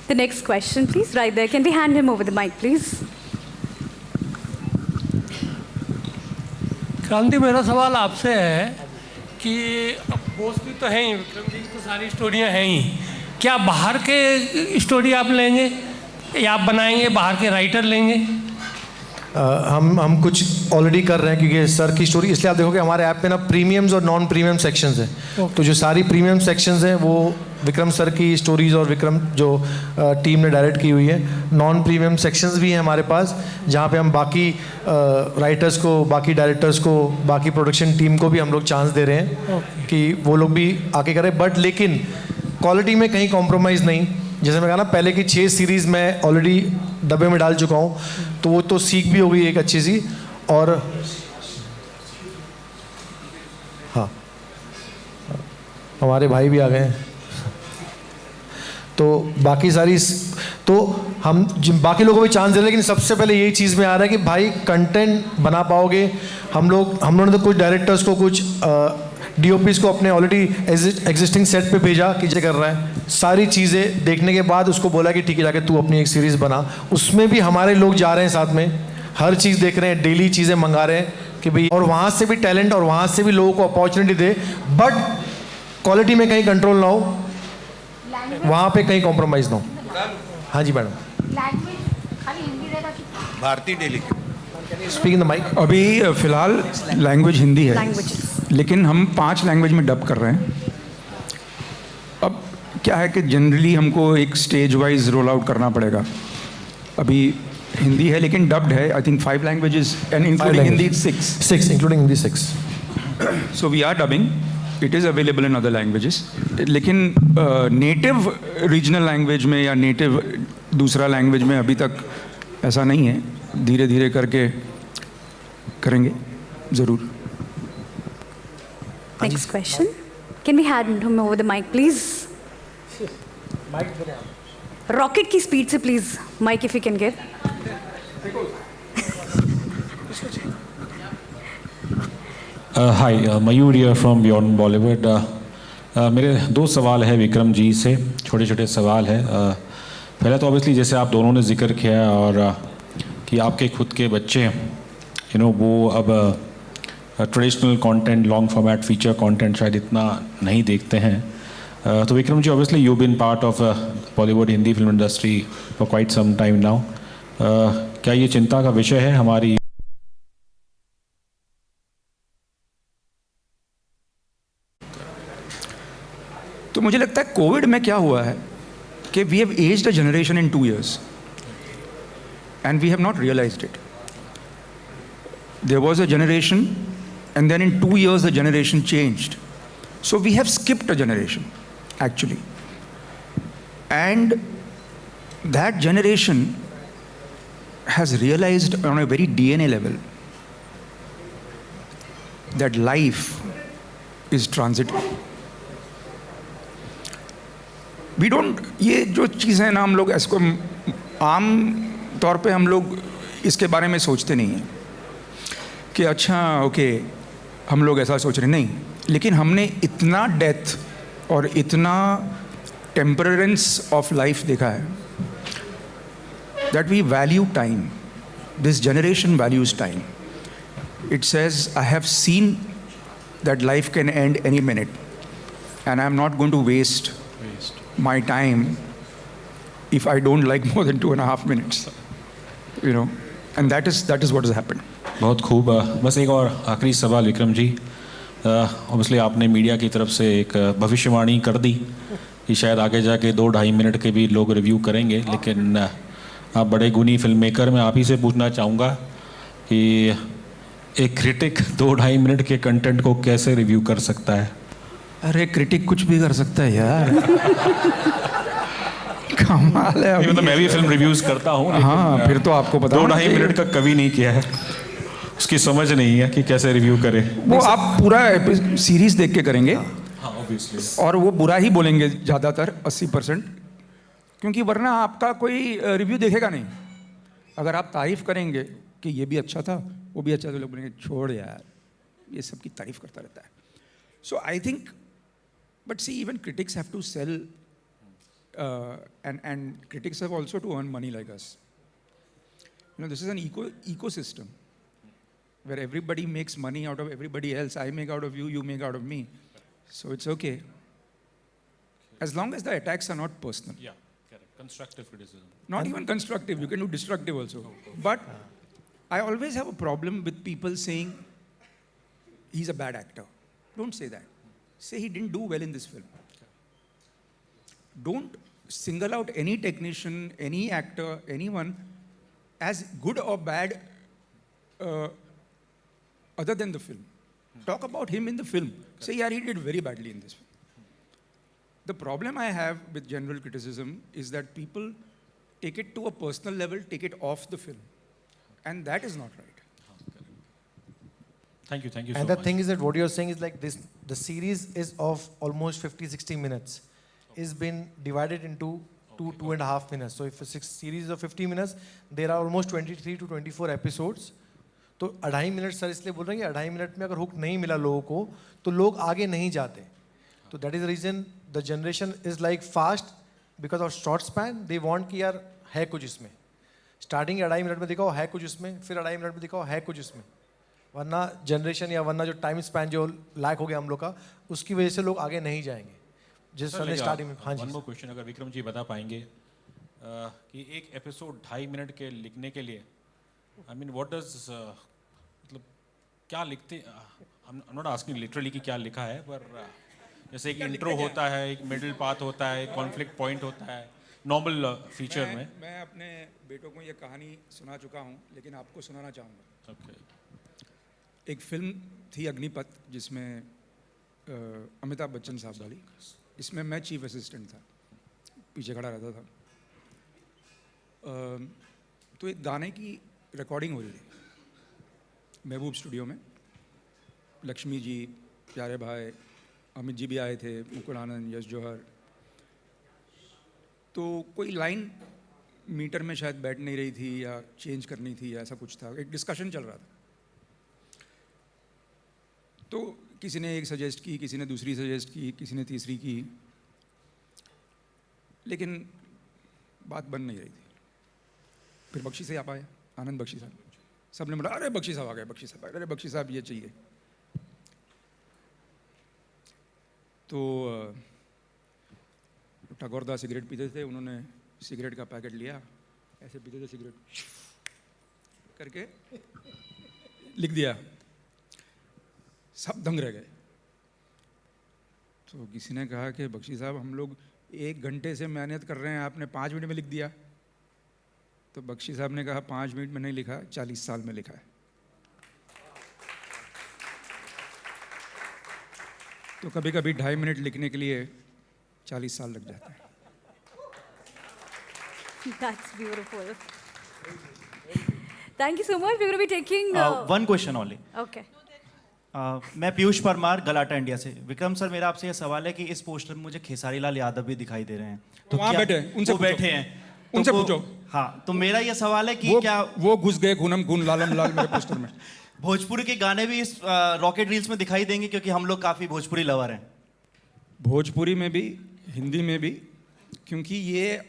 Speaker 6: The next question, please, right there. Can we hand him over the mic, please?
Speaker 10: क्रांति, मेरा सवाल आपसे है कि अब दोस्ती तो है ही, विक्रम जी की तो सारी स्टोरियाँ हैं ही, क्या बाहर के स्टोरी आप लेंगे या आप बनाएंगे, बाहर के राइटर लेंगे?
Speaker 8: हम कुछ ऑलरेडी कर रहे हैं, क्योंकि सर की स्टोरी, इसलिए आप देखोगे हमारे ऐप पे ना प्रीमियम्स और नॉन प्रीमियम सेक्शंस हैं। तो जो सारी प्रीमियम सेक्शंस हैं वो विक्रम सर की स्टोरीज़ और विक्रम जो टीम ने डायरेक्ट की हुई है। नॉन प्रीमियम सेक्शंस भी हैं हमारे पास, जहाँ पे हम बाकी राइटर्स को, बाकी डायरेक्टर्स को, बाकी प्रोडक्शन टीम को भी हम लोग चांस दे रहे हैं कि वो लोग भी आके करें, बट लेकिन क्वालिटी में कहीं कॉम्प्रोमाइज़ नहीं। जैसे मैं कहा ना, पहले की 6 सीरीज़ मैं ऑलरेडी डब्बे में डाल चुका हूँ, तो वो तो सीख भी हो गई एक अच्छी सी। और हाँ, हमारे भाई भी आ गए हैं, तो बाकी सारी, तो हम बाकी लोगों को भी चांस दे रहे हैं, लेकिन सबसे पहले यही चीज़ में आ रहा है कि भाई कंटेंट बना पाओगे। हम लोगों ने तो कुछ डायरेक्टर्स को, कुछ DOPs को अपने ऑलरेडी एग्जिस्टिंग सेट पे भेजा कि ये कर रहा है, सारी चीज़ें देखने के बाद उसको बोला कि ठीक है जाके तू अपनी एक सीरीज़ बना। उसमें भी हमारे लोग जा रहे हैं साथ में, हर चीज़ देख रहे हैं, डेली चीज़ें मंगा रहे हैं कि भाई, और वहाँ से भी टैलेंट और वहाँ से भी लोगों को अपॉर्चुनिटी दे, बट क्वालिटी में कहीं कंट्रोल ना हो, वहाँ पे कहीं कॉम्प्रोमाइज़ ना हो। हाँ जी मैडम।
Speaker 9: भारतीय daily
Speaker 8: speak in the mic.
Speaker 7: अभी फिलहाल लैंग्वेज हिंदी है,
Speaker 6: Languages.
Speaker 7: लेकिन हम 5 लैंग्वेज में डब कर रहे हैं। अब क्या है कि जनरली हमको एक स्टेज वाइज रोल आउट करना पड़ेगा। अभी हिंदी है लेकिन डब्ड है, I think 5 languages and including Hindi 6
Speaker 8: including Hindi 6।
Speaker 7: So we are dubbing, it is available in other languages, लेकिन नेटिव रीजनल लैंग्वेज में या नेटिव दूसरा लैंग्वेज में अभी तक ऐसा नहीं है। धीरे धीरे करके करेंगे ज़रूर।
Speaker 6: Next question. Can we hand him over the mic, please? Rocket की स्पीड से please, mic if you can give.
Speaker 11: Hi, Mayur here from beyond Bollywood. मेरे 2 सवाल है विक्रम जी से, छोटे छोटे सवाल है। पहला तो ऑब्वियसली जैसे आप दोनों ने जिक्र किया और कि आपके खुद के बच्चे वो अब traditional content, long format feature content शायद इतना नहीं देखते हैं। तो Vikram ji, obviously you been part of Bollywood Hindi film industry for quite some time now. क्या ये चिंता का विषय है हमारी?
Speaker 7: तो मुझे लगता है कोविड में क्या हुआ है कि we have aged a generation in 2 years and we have not realized it. There was a generation and then in 2 years the generation changed. So we have skipped a generation actually. And that generation has realized on a very DNA level that life is transitive. We don't, ये जो चीज़ है ना, हम लोग इसको आम तौर पे हम लोग इसके बारे में सोचते नहीं हैं कि अच्छा ओके हम लोग ऐसा सोच रहे नहीं, लेकिन हमने इतना डेथ और इतना टेम्परेंस ऑफ लाइफ देखा है that we value time. This generation values time. It says I have seen that life can end any minute and I am not going to waste my time if I don't like more than 2.5 minutes, and that is what has happened.
Speaker 11: बहुत खूब. बस एक और आखिरी सवाल Vikram ji. Obviously आपने media की तरफ से एक भविष्यवाणी कर दी कि शायद आगे जाके 2-2.5 मिनट के भी लोग रिव्यू करेंगे, लेकिन आप बड़े गुनी फिल्म मेकर, मैं आप ही से पूछना चाहूँगा कि एक क्रिटिक 2-2.5 मिनट के कंटेंट को कैसे रिव्यू कर सकता है?
Speaker 7: अरे क्रिटिक कुछ भी कर सकता है यार. कमाल है.
Speaker 11: तो मैं भी फिल्म रिव्यूज करता हूँ.
Speaker 7: हाँ, फिर तो आपको पता
Speaker 11: 2-2.5 मिनट का कभी नहीं किया है, उसकी समझ नहीं है कि कैसे रिव्यू करें.
Speaker 7: वो आप पूरा सीरीज देख के करेंगे.
Speaker 11: हाँ, ऑब्वियसली.
Speaker 7: और वो बुरा ही बोलेंगे ज़्यादातर 80%, क्योंकि वरना आपका कोई रिव्यू देखेगा नहीं. अगर आप तारीफ करेंगे कि ये भी अच्छा था वो भी अच्छा था, लोग बोलेंगे छोड़ यार ये सब की तारीफ करता रहता है. So I think, but see, even critics have to sell, and critics have also to earn money like us. This is an ecosystem where everybody makes money out of everybody else. I make out of you, you make out of me. So it's okay. As long as the attacks are not personal.
Speaker 11: Yeah, correct. Constructive criticism.
Speaker 7: Not even constructive, you can do destructive also. But I always have a problem with people saying he's a bad actor. Don't say that. Say he didn't do well in this film. Don't single out any technician, any actor, anyone as good or bad other than the film. Talk about him in the film. Say, yeah, he did very badly in this film. The problem I have with general criticism is that people take it to a personal level, take it off the film. And that is not right.
Speaker 11: Thank you so much.
Speaker 8: And the thing is that what you're saying is like this, the series is of almost 50-60 minutes. It's been divided into 2.5 minutes. So if a series of 50 minutes, there are almost 23 to 24 episodes. तो 2.5 minute sir इसलिए बोल रहे हैं कि 2.5 minute में अगर hook नहीं मिला लोगों को तो लोग आगे नहीं जाते. तो that is the reason the generation is like fast because of short span. They want कि यार है कुछ इसमें, स्टार्टिंग 2.5 मिनट में दिखाओ है कुछ इसमें, फिर 2.5 मिनट में दिखाओ है कुछ इसमें. वरना जनरेशन या वरना जो टाइम स्पैन जो लैक हो गया हम लोग का, उसकी वजह से लोग आगे नहीं जाएंगे. जिस सर ने स्टार्टिंग में. हाँ जी.
Speaker 11: वन मोर क्वेश्चन, अगर विक्रम जी बता पाएंगे कि एक एपिसोड 2.5 मिनट के लिखने के लिए, आई मीन व्हाट डज, मतलब क्या लिखते, आई एम नॉट आस्किंग लिटरली कि क्या लिखा है, पर जैसे एक इंट्रो होता है, एक मिडिल पाथ होता है, एक कॉन्फ्लिक्ट पॉइंट होता है नॉर्मल फीचर में.
Speaker 12: मैं अपने बेटों को ये कहानी सुना चुका हूँ, लेकिन आपको सुनाना चाहूँगा.
Speaker 11: ओके.
Speaker 12: एक फिल्म थी अग्निपथ, जिसमें अमिताभ बच्चन साहब वाली. इसमें मैं चीफ असिस्टेंट था, पीछे खड़ा रहता था. तो एक गाने की रिकॉर्डिंग हो रही थी महबूब स्टूडियो में. लक्ष्मी जी, प्यारे भाई, अमित जी भी आए थे, मुकुल आनंद, यश जौहर. तो कोई लाइन मीटर में शायद बैठ नहीं रही थी या चेंज करनी थी या ऐसा कुछ था. एक डिस्कशन चल रहा था. तो किसी ने एक सजेस्ट की, किसी ने दूसरी सजेस्ट की, किसी ने तीसरी की, लेकिन बात बन नहीं रही थी. फिर बख्शी से आप आए, आनंद बख्शी साहब. सबने बोला अरे बख्शी साहब आ गए, बख्शी साहब, अरे बख्शी साहब ये चाहिए. तो टगोरदा सिगरेट पीते थे, उन्होंने सिगरेट का पैकेट लिया, ऐसे पीते थे सिगरेट करके लिख दिया. सब दंग रह गए. तो किसी ने कहा कि बख्शी साहब हम लोग 1 घंटे से मेहनत कर रहे हैं, आपने 5 मिनट में लिख दिया. तो बख्शी साहब ने कहा 5 मिनट में नहीं लिखा, 40 साल में लिखा है. तो कभी कभी 2.5 मिनट लिखने के लिए 40 साल लग जाते हैं.
Speaker 6: That's beautiful. Thank you so much. We're going to be taking.
Speaker 13: One question only.
Speaker 6: Okay.
Speaker 13: मैं पीयूष परमार, गलाटा इंडिया से. विक्रम सर, मेरा आपसे यह सवाल है कि इस पोस्टर में मुझे खेसारी लाल यादव भी दिखाई दे रहे हैं. तो
Speaker 12: वहाँ बैठे, उनसे
Speaker 13: वो बैठे हैं,
Speaker 12: उनसे पूछो.
Speaker 13: हाँ, तो मेरा यह सवाल है कि क्या
Speaker 12: वो घुस गए खूनम खून लालम लाल मेरे पोस्टर में.
Speaker 13: भोजपुरी के गाने भी इस रॉकेट रील्स में दिखाई देंगे, क्योंकि हम लोग काफी भोजपुरी लवर हैं.
Speaker 12: भोजपुरी में भी, हिंदी में भी, क्योंकि ये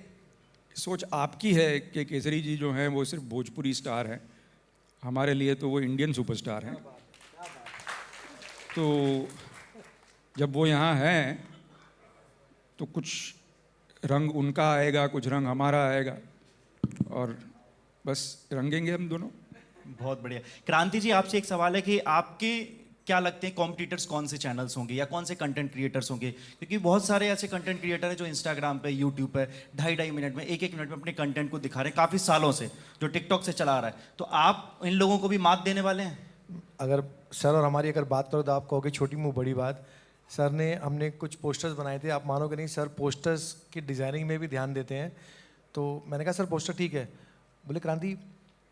Speaker 12: सोच आपकी है कि केसरी जी जो हैं वो सिर्फ भोजपुरी स्टार हैं. हमारे लिए तो वो इंडियन सुपरस्टार हैं. तो जब वो यहाँ हैं तो कुछ रंग उनका आएगा, कुछ रंग हमारा आएगा, और बस रंगेंगे हम दोनों.
Speaker 13: बहुत बढ़िया. क्रांति जी, आपसे एक सवाल है कि आपके क्या लगते हैं कॉम्पिटिटर्स कौन से चैनल्स होंगे या कौन से कंटेंट क्रिएटर्स होंगे? क्योंकि बहुत सारे ऐसे कंटेंट क्रिएटर हैं जो इंस्टाग्राम पे, यूट्यूब पे 2.5 मिनट में, 1 मिनट में अपने कंटेंट को दिखा रहे हैं काफ़ी सालों से, जो टिकटॉक से चला आ रहा है. तो आप इन लोगों को भी मात देने वाले हैं?
Speaker 8: अगर सर और हमारी अगर बात करो तो आप कहोगे छोटी मुँह बड़ी बात. सर ने हमने कुछ पोस्टर्स बनाए थे, आप मानोगे नहीं, सर पोस्टर्स की डिज़ाइनिंग में भी ध्यान देते हैं. तो मैंने कहा सर पोस्टर ठीक है. बोले क्रांति,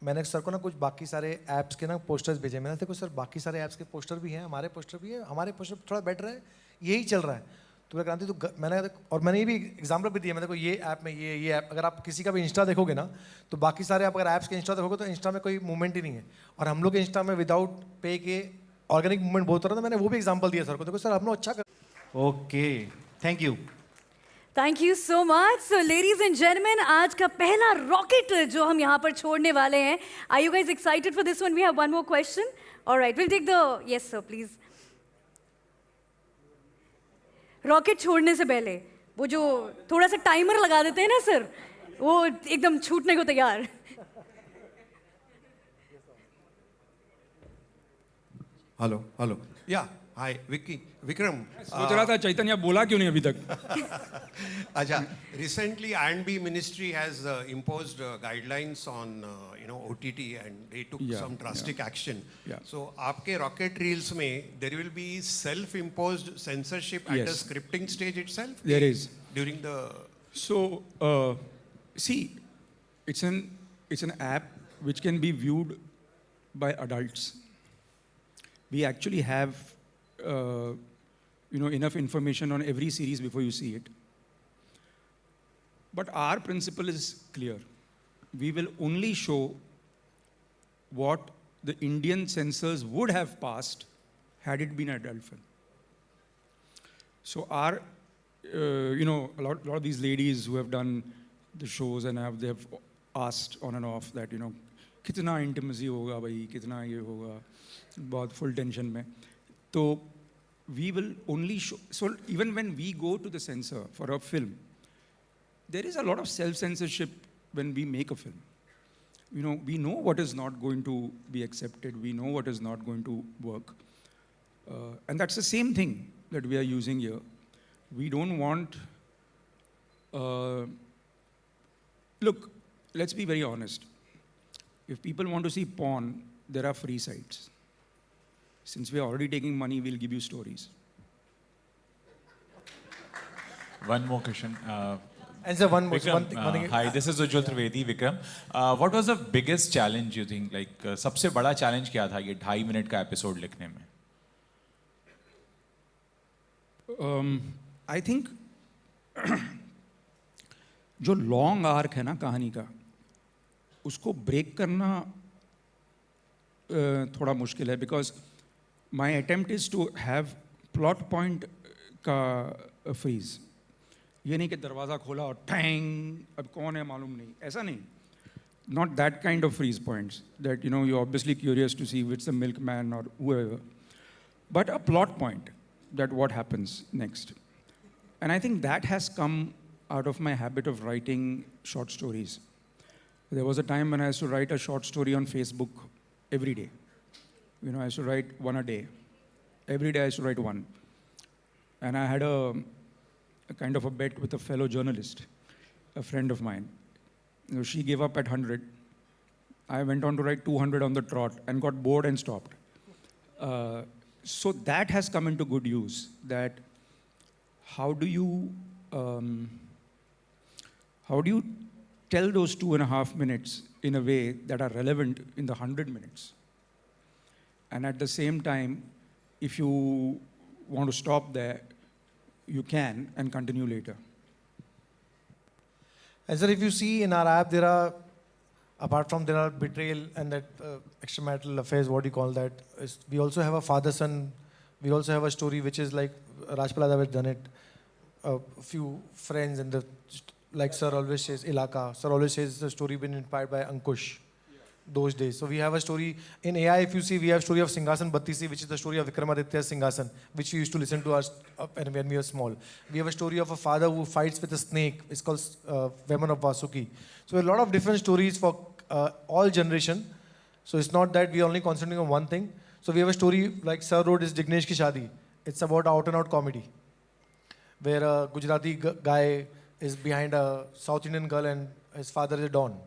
Speaker 8: मैंने सर को ना कुछ बाकी सारे ऐप्स के ना पोस्टर्स भेजे. मैंने देखो सर बाकी सारे ऐप्स के पोस्टर भी हैं, हमारे पोस्टर भी है, हमारे पोस्टर थोड़ा बेटर है, यही चल रहा है. तो क्रांति तो मैंने, और मैंने ये भी एग्जाम्पल भी दिया, मैंने देखो ये ऐप में ये ऐप, अगर आप किसी का भी इंस्टा देखोगे ना तो बाकी सारे आप अगर ऐप्स के इंस्टा देखोगे तो इंस्टा में कोई मूवमेंट ही नहीं है, और हम लोग के इंस्टा में विदाउट पे के ऑर्गेनिक मूवमेंट बहुत हो रहा था. मैंने वो भी एग्जाम्पल दिया सर को, देखो सर हम लोग अच्छा कर.
Speaker 13: Okay, thank you.
Speaker 6: Thank you so much. So ladies and gentleman, आज का पहला रॉकेट जो हम यहाँ पर छोड़ने वाले हैं. Are you guys excited for this one? We have one more question. Alright, will take the, yes sir please. Rocket छोड़ने से पहले वो जो थोड़ा सा टाइमर लगा देते हैं ना सर, वो एकदम छूटने को तैयार.
Speaker 14: हेलो हेलो, या हाय विक्की, विक्रम.
Speaker 12: सोच रहा था चैतन्य बोला क्यों नहीं अभी तक.
Speaker 14: अच्छा, recently I&B ministry has imposed guidelines on OTT and they took some drastic action. So आपके rocket reels में there will be self-imposed censorship at the scripting stage itself.
Speaker 12: There is
Speaker 14: during the.
Speaker 12: So see, it's an app which can be viewed by adults. We actually have enough information on every series before you see it. But our principle is clear. We will only show what the Indian censors would have passed had it been an adult film. So our, a lot of these ladies who have done the shows and they have asked on and off that, कितना intimacy होगा भाई, कितना ये होगा, बहुत full tension में. तो we will only show, so even when we go to the censor for a film, there is a lot of self-censorship when we make a film. We know what is not going to be accepted, we know what is not going to work. And that's the same thing that we are using here. We don't want, look, let's be very honest. If people want to see porn, there are free sites. Since we are already taking money, we'll give you stories.
Speaker 15: One more question.
Speaker 8: Answer one more.
Speaker 15: Vikram,
Speaker 8: one thing.
Speaker 15: Hi, this is Ujjwal Trivedi. Vikram, what was the biggest challenge you think? Like, सबसे बड़ा challenge क्या था ये 2.5 minute का episode लिखने में?
Speaker 12: I think जो long arc है ना कहानी का, उसको break करना थोड़ा मुश्किल है, because my attempt is to have plot point का freeze. ये नहीं कि दरवाज़ा खोला और टैंग अब कौन है मालूम नहीं, ऐसा नहीं. Not that kind of freeze points that you're obviously curious to see if it's the milkman or whoever, but a plot point that what happens next. And I think that has come out of my habit of writing short stories. There was a time when I used to write a short story on Facebook every day. I used to write one a day. Every day I used to write one. And I had a kind of a bet with a fellow journalist, a friend of mine. She gave up at 100. I went on to write 200 on the trot and got bored and stopped. So that has come into good use, that how do you tell those 2.5 minutes in a way that are relevant in the 100 minutes? And at the same time, if you want to stop there, you can and continue later.
Speaker 8: And sir, if you see in our app, there are, apart from there are betrayal and that extramarital affairs, what do you call that? We also have a father-son. We also have a story which is like Rajpal has done it. A few friends and like Sir always says, Ilaka. Sir always says the story been inspired by Ankush. Those days. So we have a story in AI. If you see, we have story of Singhasan Battisi, which is the story of Vikramaditya's Singhasan, which we used to listen to us when we were small. We have a story of a father who fights with a snake. It's called Veman of Vasuki. So a lot of different stories for all generation. So it's not that we are only concentrating on one thing. So we have a story like Sir wrote is Jignesh Ki Shadi. It's about out and out comedy, where a Gujarati guy is behind a South Indian girl and his father is a don.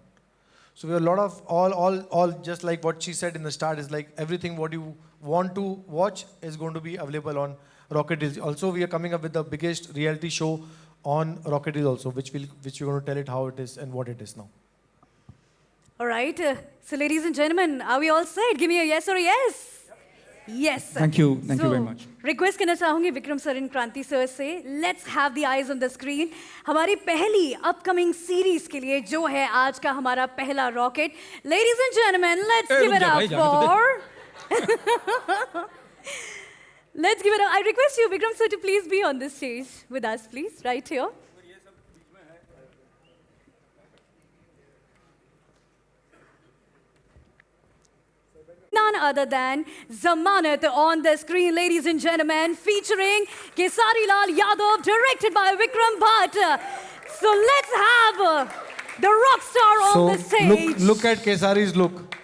Speaker 8: So we have a lot of all just like what she said in the start is like everything what you want to watch is going to be available on Rocket Reels. Also, we are coming up with the biggest reality show on Rocket Reels also, which we're going to tell it how it is and what it is now.
Speaker 6: All right. So ladies and gentlemen, are we all set? Give me a yes or a yes. Yes.
Speaker 12: Thank you. Thank you very much.
Speaker 6: Request करना चाहूँगी Vikram sir इन क्रांति sir से, let's have the eyes on the screen. हमारी पहली upcoming series के लिए जो है आज का हमारा पहला rocket. Ladies and gentlemen, let's give it up for. Let's give it up. I request you, Vikram sir, to please be on this stage with us, please, right here. None other than Zamanat on the screen, ladies and gentlemen, featuring Kesari Lal Yadav, directed by Vikram Bhatt. So let's have the rock star on the stage.
Speaker 8: Look at Kesari's look.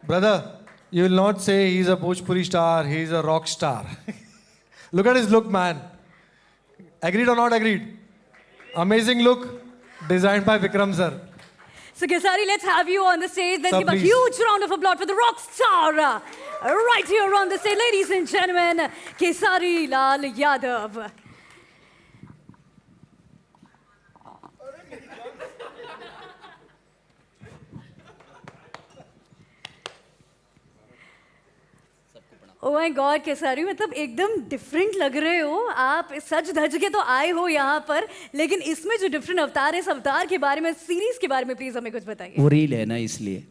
Speaker 8: Brother, you will not say he's a Bhojpuri star, he's a rock star. Look at his look, man. Agreed or not agreed? Amazing look, designed by Vikram sir.
Speaker 6: So Kesari, let's have you on the stage. Let's give a huge round of applause for the rock star right here on the stage. Ladies and gentlemen, Kesari Lal Yadav. Oh my God, Khesari मतलब एकदम different लग रहे हो आप. सच धज के तो आए हो यहाँ पर, लेकिन इसमें जो डिफरेंट अवतार है, इस अवतार के बारे में, सीरीज के बारे में प्लीज हमें कुछ बताइए.
Speaker 16: वो रील है ना इसलिए.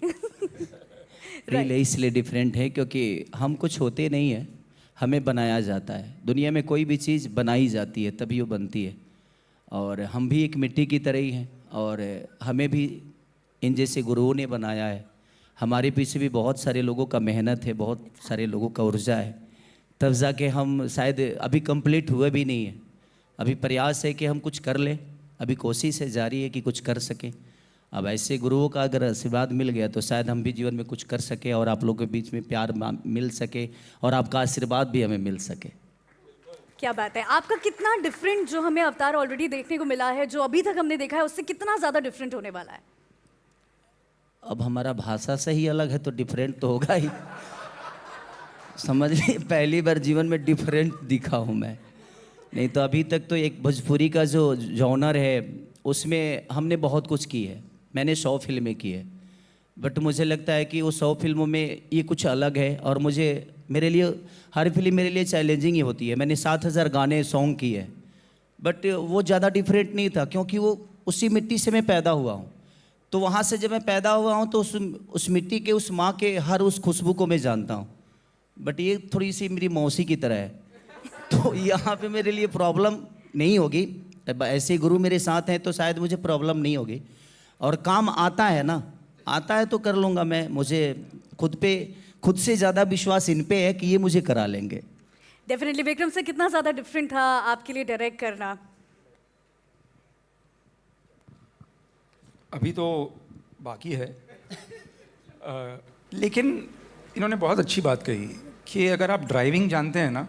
Speaker 16: रील इसलिए डिफरेंट है क्योंकि हम कुछ होते नहीं हैं, हमें बनाया जाता है। दुनिया में कोई भी चीज़ बनाई जाती है तभी वो बनती है, और हम भी एक मिट्टी की तरह ही हैं, और हमें भी इन जैसे गुरुओं ने बनाया है। हमारे पीछे भी बहुत सारे लोगों का मेहनत है, बहुत सारे लोगों का ऊर्जा है, तब जाके हम शायद अभी कंप्लीट हुए भी नहीं है। अभी प्रयास है कि हम कुछ कर लें, अभी कोशिश है जारी है कि कुछ कर सकें। अब ऐसे गुरुओं का अगर आशीर्वाद मिल गया तो शायद हम भी जीवन में कुछ कर सके और आप लोगों के बीच में प्यार मिल सके और आपका आशीर्वाद भी हमें मिल सके।
Speaker 6: क्या बात है। आपका कितना डिफरेंट जो हमें अवतार ऑलरेडी देखने को मिला है, जो अभी तक हमने देखा है, उससे कितना ज़्यादा डिफरेंट होने वाला है?
Speaker 16: अब हमारा भाषा से ही अलग है तो डिफरेंट तो होगा ही। समझ लीजिए पहली बार जीवन में डिफरेंट दिखा हूँ मैं, नहीं तो अभी तक तो एक भोजपुरी का जो जॉनर है उसमें हमने बहुत कुछ की है। मैंने 100 फिल्में की है, बट मुझे लगता है कि वो 100 फिल्मों में ये कुछ अलग है, और मेरे लिए हर फिल्म मेरे लिए चैलेंजिंग ही होती है। मैंने 7000 गाने सॉन्ग किए, बट वो ज़्यादा डिफरेंट नहीं था क्योंकि वो उसी मिट्टी से मैं पैदा हुआ हूँ। तो वहाँ से जब मैं पैदा हुआ हूँ तो उस मिट्टी के, उस माँ के हर उस खुशबू को मैं जानता हूँ। बट ये थोड़ी सी मेरी मौसी की तरह है, तो यहाँ पे मेरे लिए प्रॉब्लम नहीं होगी। ऐसे गुरु मेरे साथ हैं तो शायद मुझे प्रॉब्लम नहीं होगी, और काम आता है ना, आता है तो कर लूँगा मैं। मुझे खुद से ज़्यादा विश्वास इन पे है कि ये मुझे करा लेंगे।
Speaker 6: डेफिनेटली। विक्रम से कितना ज़्यादा डिफरेंट था आपके लिए डायरेक्ट करना?
Speaker 12: अभी तो बाकी है, लेकिन इन्होंने बहुत अच्छी बात कही कि अगर आप ड्राइविंग जानते हैं ना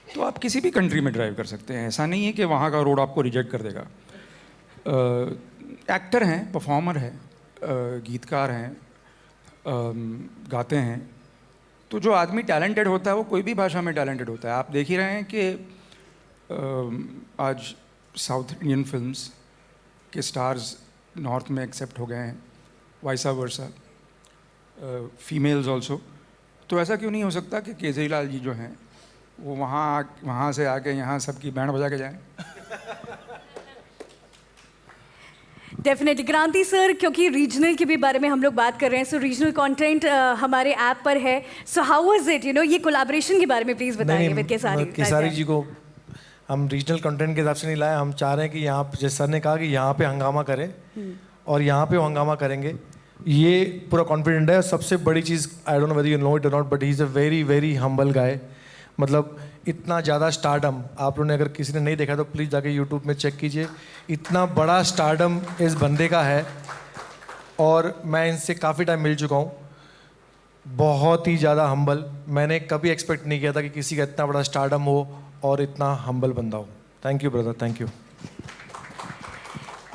Speaker 12: तो आप किसी भी कंट्री में ड्राइव कर सकते हैं। ऐसा नहीं है कि वहाँ का रोड आपको रिजेक्ट कर देगा। एक्टर हैं, परफॉर्मर हैं, गीतकार हैं, गाते हैं, तो जो आदमी टैलेंटेड होता है वो कोई भी भाषा में टैलेंटेड होता है। आप देख ही रहे हैं कि आज साउथ इंडियन फिल्म्स के स्टार्स नॉर्थ में एक्सेप्ट हो गए हैं, वाइसा वर्सा, फीमेल्स ऑल्सो। तो ऐसा क्यों नहीं हो सकता कि केजरीलाल जी जो हैं वो वहाँ से आके यहाँ सबकी बैंड बजा के जाएं?
Speaker 6: डेफिनेटली। क्रांति सर, क्योंकि रीजनल के भी बारे में हम लोग बात कर रहे हैं, सो रीजनल कंटेंट हमारे ऐप पर है, सो हाउ वाज इट, ये कोलैबोरेशन के बारे में प्लीज बताइए विद
Speaker 8: केसारी जी को हम रीजनल कंटेंट के हिसाब से नहीं लाए। हम चाह रहे हैं कि यहाँ जैसे सर ने कहा कि यहाँ पे हंगामा करें और यहाँ पे हंगामा करेंगे, ये पूरा कॉन्फिडेंट है। सबसे बड़ी चीज़, I don't know whether you know it और not, but he is a very very humble guy. मतलब इतना ज़्यादा स्टारडम, आप लोगों ने अगर किसी ने नहीं देखा तो प्लीज़ जाके यूट्यूब में चेक कीजिए। इतना बड़ा स्टारडम इस बंदे का है, और मैं इनसे काफ़ी टाइम मिल चुका हूँ। बहुत ही ज़्यादा हम्बल। मैंने कभी एक्सपेक्ट नहीं किया था कि किसी का इतना बड़ा स्टारडम हो और इतना हम्बल बंदा हो। Thank you brother, thank you.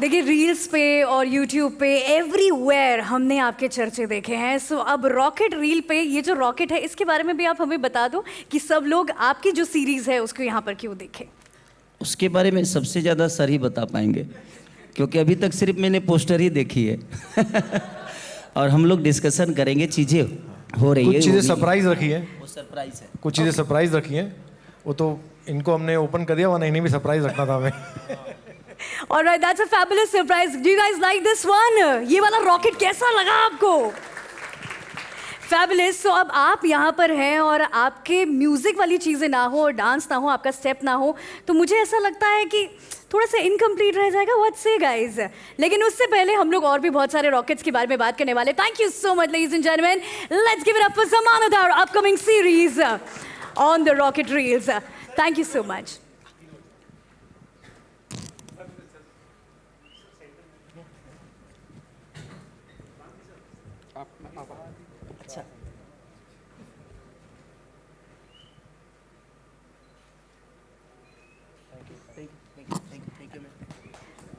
Speaker 6: देखिए, रील्स पे और यूट्यूब पे एवरीवेयर हमने आपके चर्चे देखे हैं। सो अब रॉकेट रील पे, ये जो रॉकेट है इसके बारे में भी आप हमें बता दो कि सब लोग आपकी जो सीरीज़ है उसको यहाँ पर क्यों देखें।
Speaker 16: उसके बारे में सबसे ज़्यादा सर ही बता पाएंगे, क्योंकि अभी तक सिर्फ मैंने पोस्टर ही देखी है। और हम लोग डिस्कशन करेंगे, चीज़ें हो रही है,
Speaker 8: कुछ चीज़ें सरप्राइज रखी है,
Speaker 16: वो सरप्राइज है,
Speaker 8: कुछ चीज़ें सरप्राइज रखी हैं, वो तो इनको हमने ओपन कर दिया, वरना इन्हें भी सरप्राइज रखना था हमें।
Speaker 6: Alright, that's a fabulous surprise. Do you guys like this one? ये वाला रॉकेट कैसा लगा आपको? Fabulous. So अब आप यहाँ पर हैं और आपके म्यूजिक वाली चीज़ें ना हो और डांस ना हो, आपका स्टेप ना हो, तो मुझे ऐसा लगता है कि थोड़ा सा इनकम्प्लीट रह जाएगा। What say guys? लेकिन उससे पहले हम लोग और भी बहुत सारे रॉकेट्स के बारे में बात करने वाले। Thank you so much, ladies and gentlemen. Let's give it up for Samanat, our upcoming series on the rocket reels. Thank you so much.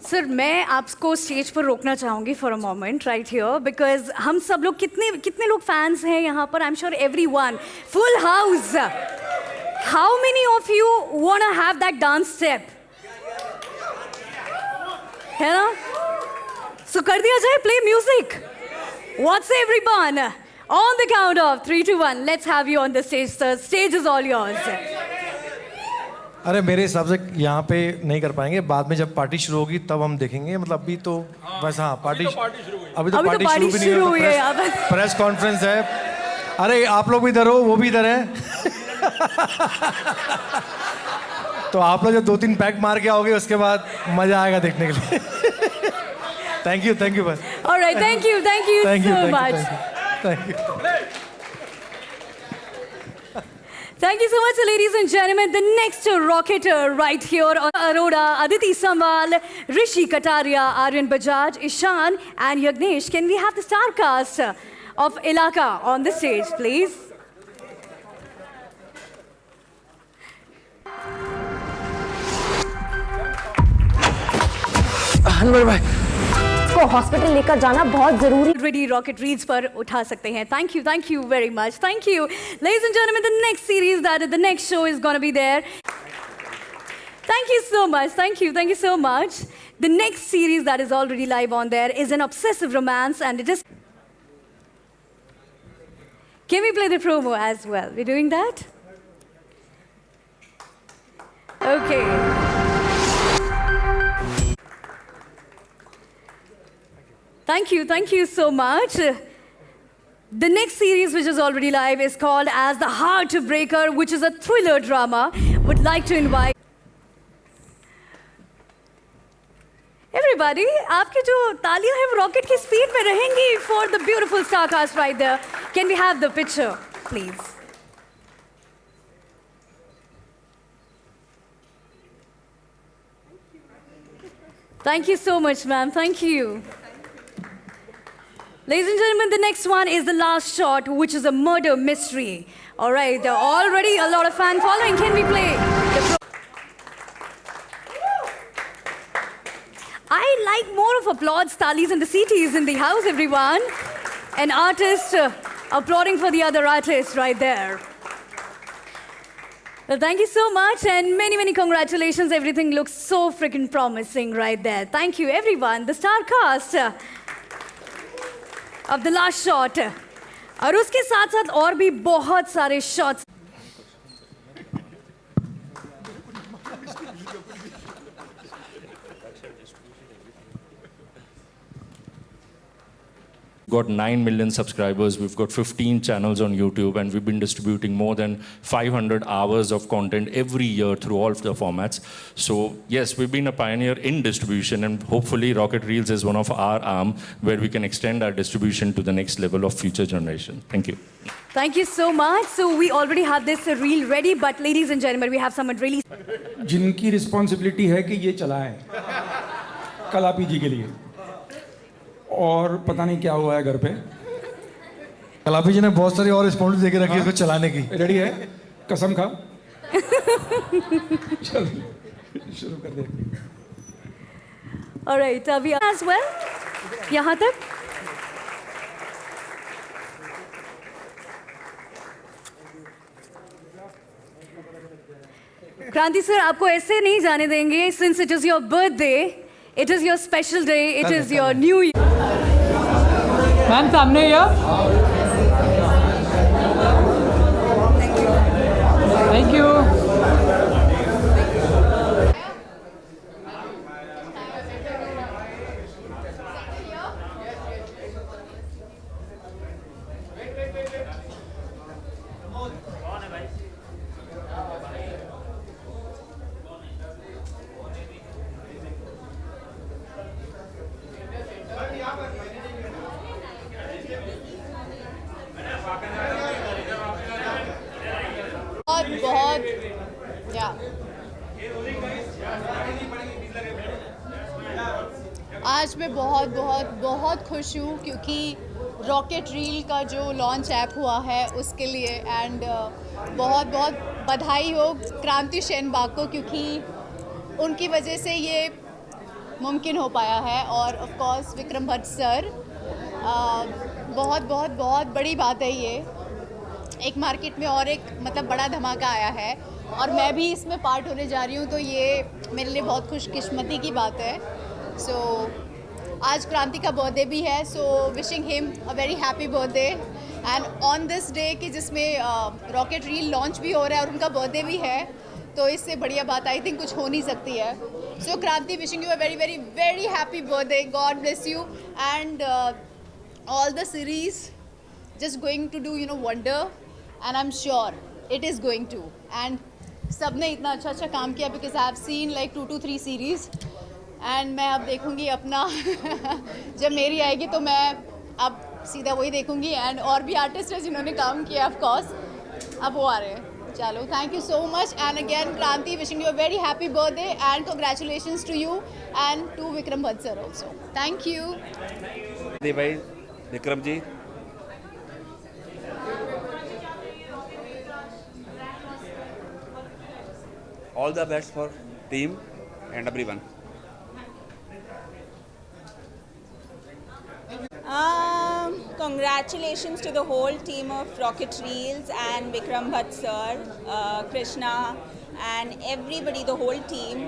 Speaker 6: Sir, मैं आपको स्टेज पर रोकना चाहूँगी for a moment right here, because हम सब लोग कितने लोग फैंस हैं यहाँ पर? I am sure everyone, full house. How many of you want to have that dance step? है ना? सो कर दिया जाए play music. What's everyone? On the count of 3, 2, 1, let's have you on the stage sir. Stage is all yours.
Speaker 8: अरे मेरे हिसाब से यहाँ पे नहीं कर पाएंगे, बाद में जब पार्टी शुरू होगी तब हम देखेंगे, मतलब अभी तो बस हाँ पार्टी अभी तो पार्टी शुरू भी नहीं हुई है, प्रेस कॉन्फ्रेंस है। अरे आप लोग भी इधर हो, वो भी इधर है तो आप लोग जब 2-3 पैक मार के आओगे उसके बाद मजा आएगा देखने के लिए। थैंक यू बस।
Speaker 6: Alright, thank you so much.
Speaker 8: Thank you.
Speaker 6: Thank you so much, ladies and gentlemen. The next rocketer right here on Arora, Aditi Samval, Rishi Kataria, Aryan Bajaj, Ishan, and Yagnesh. Can we have the star cast of Ilaka on the stage, please?
Speaker 17: Anwar भाई को hospital लेकर जाना बहुत जरूरी।
Speaker 6: Already rocket reads पर उठा सकते हैं। Thank you very much. Thank you, ladies and gentlemen. The next series, the next show is gonna be there. Thank you so much. Thank you so much. The next series that is already live on there is an obsessive romance, and it is. Can we play the promo as well? We're doing that. Okay. Thank you so much. The next series, which is already live, is called as The Heartbreaker, which is a thriller drama. Would like to invite everybody. आपकी जो तालियां हैं वो rocket की speed में रहेंगी for the beautiful star cast right there. Can we have the picture, please? Thank you so much, ma'am. Thank you. Ladies and gentlemen, the next one is The Last Shot, which is a murder mystery. All right, there are already a lot of fan following. Can we play the I like more of applause, talis, and the CTs in the house, everyone. An artist applauding for the other artist right there. Well, thank you so much, and many congratulations. Everything looks so freaking promising right there. Thank you, everyone. The star cast of The Last Shot. और उसके साथ साथ और भी बहुत सारे shots.
Speaker 18: Got 9 million subscribers, we've got 15 channels on YouTube, and we've been distributing more than 500 hours of content every year through all of the formats. So yes, we've been a pioneer in distribution, and hopefully Rocket Reels is one of our arm where we can extend our distribution to the next level of future generation. Thank you.
Speaker 6: Thank you so much. So we already have this reel ready, but ladies and gentlemen, we have someone really
Speaker 12: जिनकी responsibility है कि ये चलाएं कलापी जी के लिए, और पता नहीं क्या हुआ है घर पे।
Speaker 8: कलापी जी ने बहुत सारी और रिस्पॉन्स देके रखी है इसको चलाने की।
Speaker 12: रेडी है? कसम खा। चल शुरू कर दे।
Speaker 6: Alright, we as well. यहाँ तक। क्रांति सर, आपको ऐसे नहीं जाने देंगे, since it is your birthday. It is your special day. It is your new year.
Speaker 5: Ma'am सामने या? Thank you.
Speaker 1: बहुत या आज मैं बहुत खुश हूँ क्योंकि रॉकेट रील का जो लॉन्च ऐप हुआ है उसके लिए, एंड बहुत बधाई हो क्रांति शेनबाग को, क्योंकि उनकी वजह से ये मुमकिन हो पाया है। और of course Vikram Bhatt sir, बहुत बड़ी बात है ये। एक मार्केट में और एक मतलब बड़ा धमाका आया है और मैं भी इसमें पार्ट होने जा रही हूँ, तो ये मेरे लिए बहुत खुशकिस्मती की बात है। सो आज क्रांति का बर्थडे भी है, so wishing him a very happy birthday, and on this day कि जिसमें रॉकेट रील लॉन्च भी हो रहा है और उनका बर्थडे भी है, तो इससे बढ़िया बात आई थिंक कुछ हो नहीं सकती है. सो क्रांति, wishing you a very very very happy birthday. God bless you and all the series just going to do wonder, and I'm sure it is going to. And सबने इतना अच्छा काम किया because I have seen like 2 to 3 series and मैं अब देखूँगी अपना जब मेरी आएगी तो मैं अब सीधा वही देखूँगी. एंड और भी आर्टिस्ट हैं जिन्होंने काम किया ऑफ कोर्स, अब वो आ रहे हैं. चलो, thank you so much and again Kranti, wishing you a very happy birthday and congratulations to you and to Vikram Bhatt sir also. Thank you.
Speaker 19: भाई विक्रम जी, all the best for team and everyone.
Speaker 20: Congratulations to the whole team of Rocket Reels and Vikram Bhatt sir, Krishna and everybody, the whole team.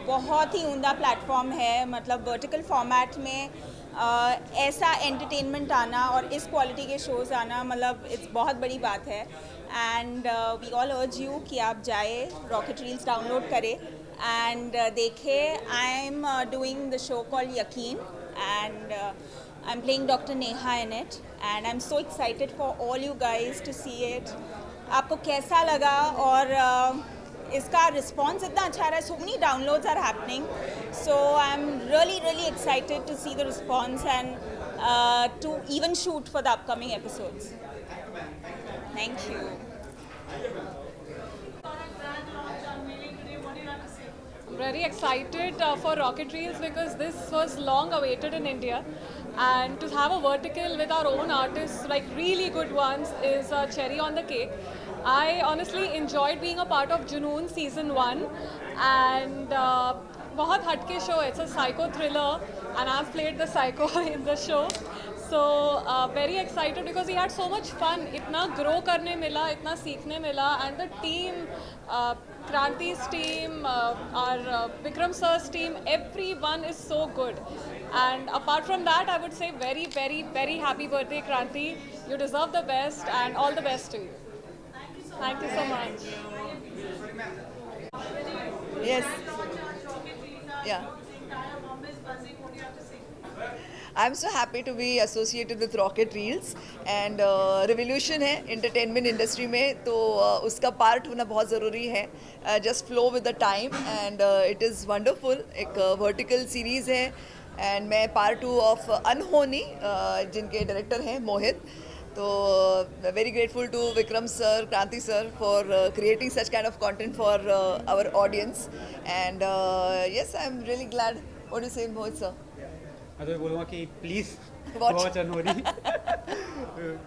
Speaker 20: बहुत ही उमदा platform है. मतलब vertical format में ऐसा entertainment आना और इस quality के शोज़ आना, मतलब इट्स बहुत बड़ी बात है. And we all urge you कि आप जाए, रॉकेट रील्स डाउनलोड करें एंड देखें. I am doing the show called Yakeen and I am playing doctor Neha in it and I am so excited for all you guys to see it. आपको कैसा लगा? और इसका रिस्पॉन्स इतना अच्छा रहा है. So many downloads are happening. So I am really excited to see the response and to even shoot for the upcoming episodes. Thank you.
Speaker 21: Very excited for Rocket Reels because this was long awaited in India, and to have a vertical with our own artists, like really good ones, is a cherry on the cake. I honestly enjoyed being a part of Junoon season 1 and बहुत हटके show. It's a psycho thriller and I've played the psycho in the show. So very excited because we had so much fun. इतना grow करने मिला, इतना सीखने मिला, and the team, Kranti's team, our Vikram sir's team, everyone is so good. And apart from that, I would say very happy birthday, Kranti. You deserve the best and all the best to you. Thank you so much.
Speaker 22: Yes. Yeah. I'm so happy to be associated with Rocket Reels and revolution है entertainment industry में, तो उसका part होना बहुत ज़रूरी है. Just flow with the time and it is wonderful. एक vertical series है and मैं part 2 of अनहोनी जिनके director हैं मोहित. तो very grateful to Vikram sir, Kranti sir for creating such kind of content for our audience and yes, I'm really glad. What do you say, Mohit sir?
Speaker 23: मैं तो बोलूँगा कि please watch अनहोनी.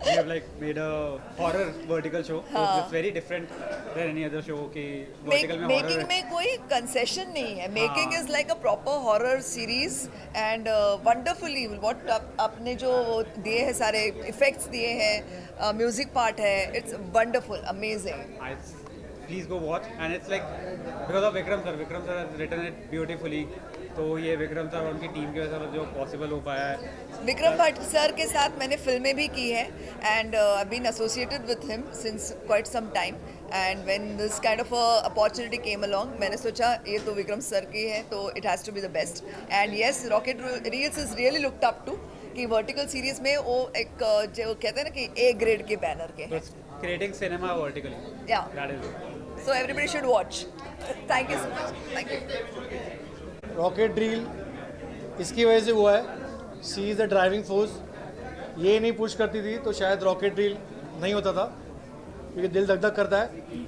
Speaker 23: We have like made a horror vertical show. So it's very different than any other show कि vertical में horror.
Speaker 22: Making में कोई concession नहीं है. Making is like a proper horror series and wonderfully what आपने जो दिए हैं सारे effects दिए हैं, music part है, it's wonderful, amazing.
Speaker 23: Please go watch and it's like because of Vikram sir. Vikram sir has written it beautifully. तो ये विक्रम सर और उनकी टीम की वजह से जो पॉसिबल हो पाया है.
Speaker 22: विक्रम भट्ट सर के साथ मैंने फिल्में भी की है and I been associated with him since quite some time and when this kind of opportunity came along, मैंने सोचा ये तो विक्रम सर की है तो it has to be the best. And yes, Rocket Reels is really looked up to कि vertical series में वो एक जो कहते हैं ना कि ए ग्रेड के बैनर के हैं.
Speaker 23: Creating cinema vertically.
Speaker 22: Yeah so everybody should watch. Thank you so much. Thank you.
Speaker 8: Rocket drill इसकी वजह से हुआ है. She is the driving force. ये नहीं पुश करती थी तो शायद रॉकेट ड्रिल नहीं होता था, क्योंकि दिल धक धक करता है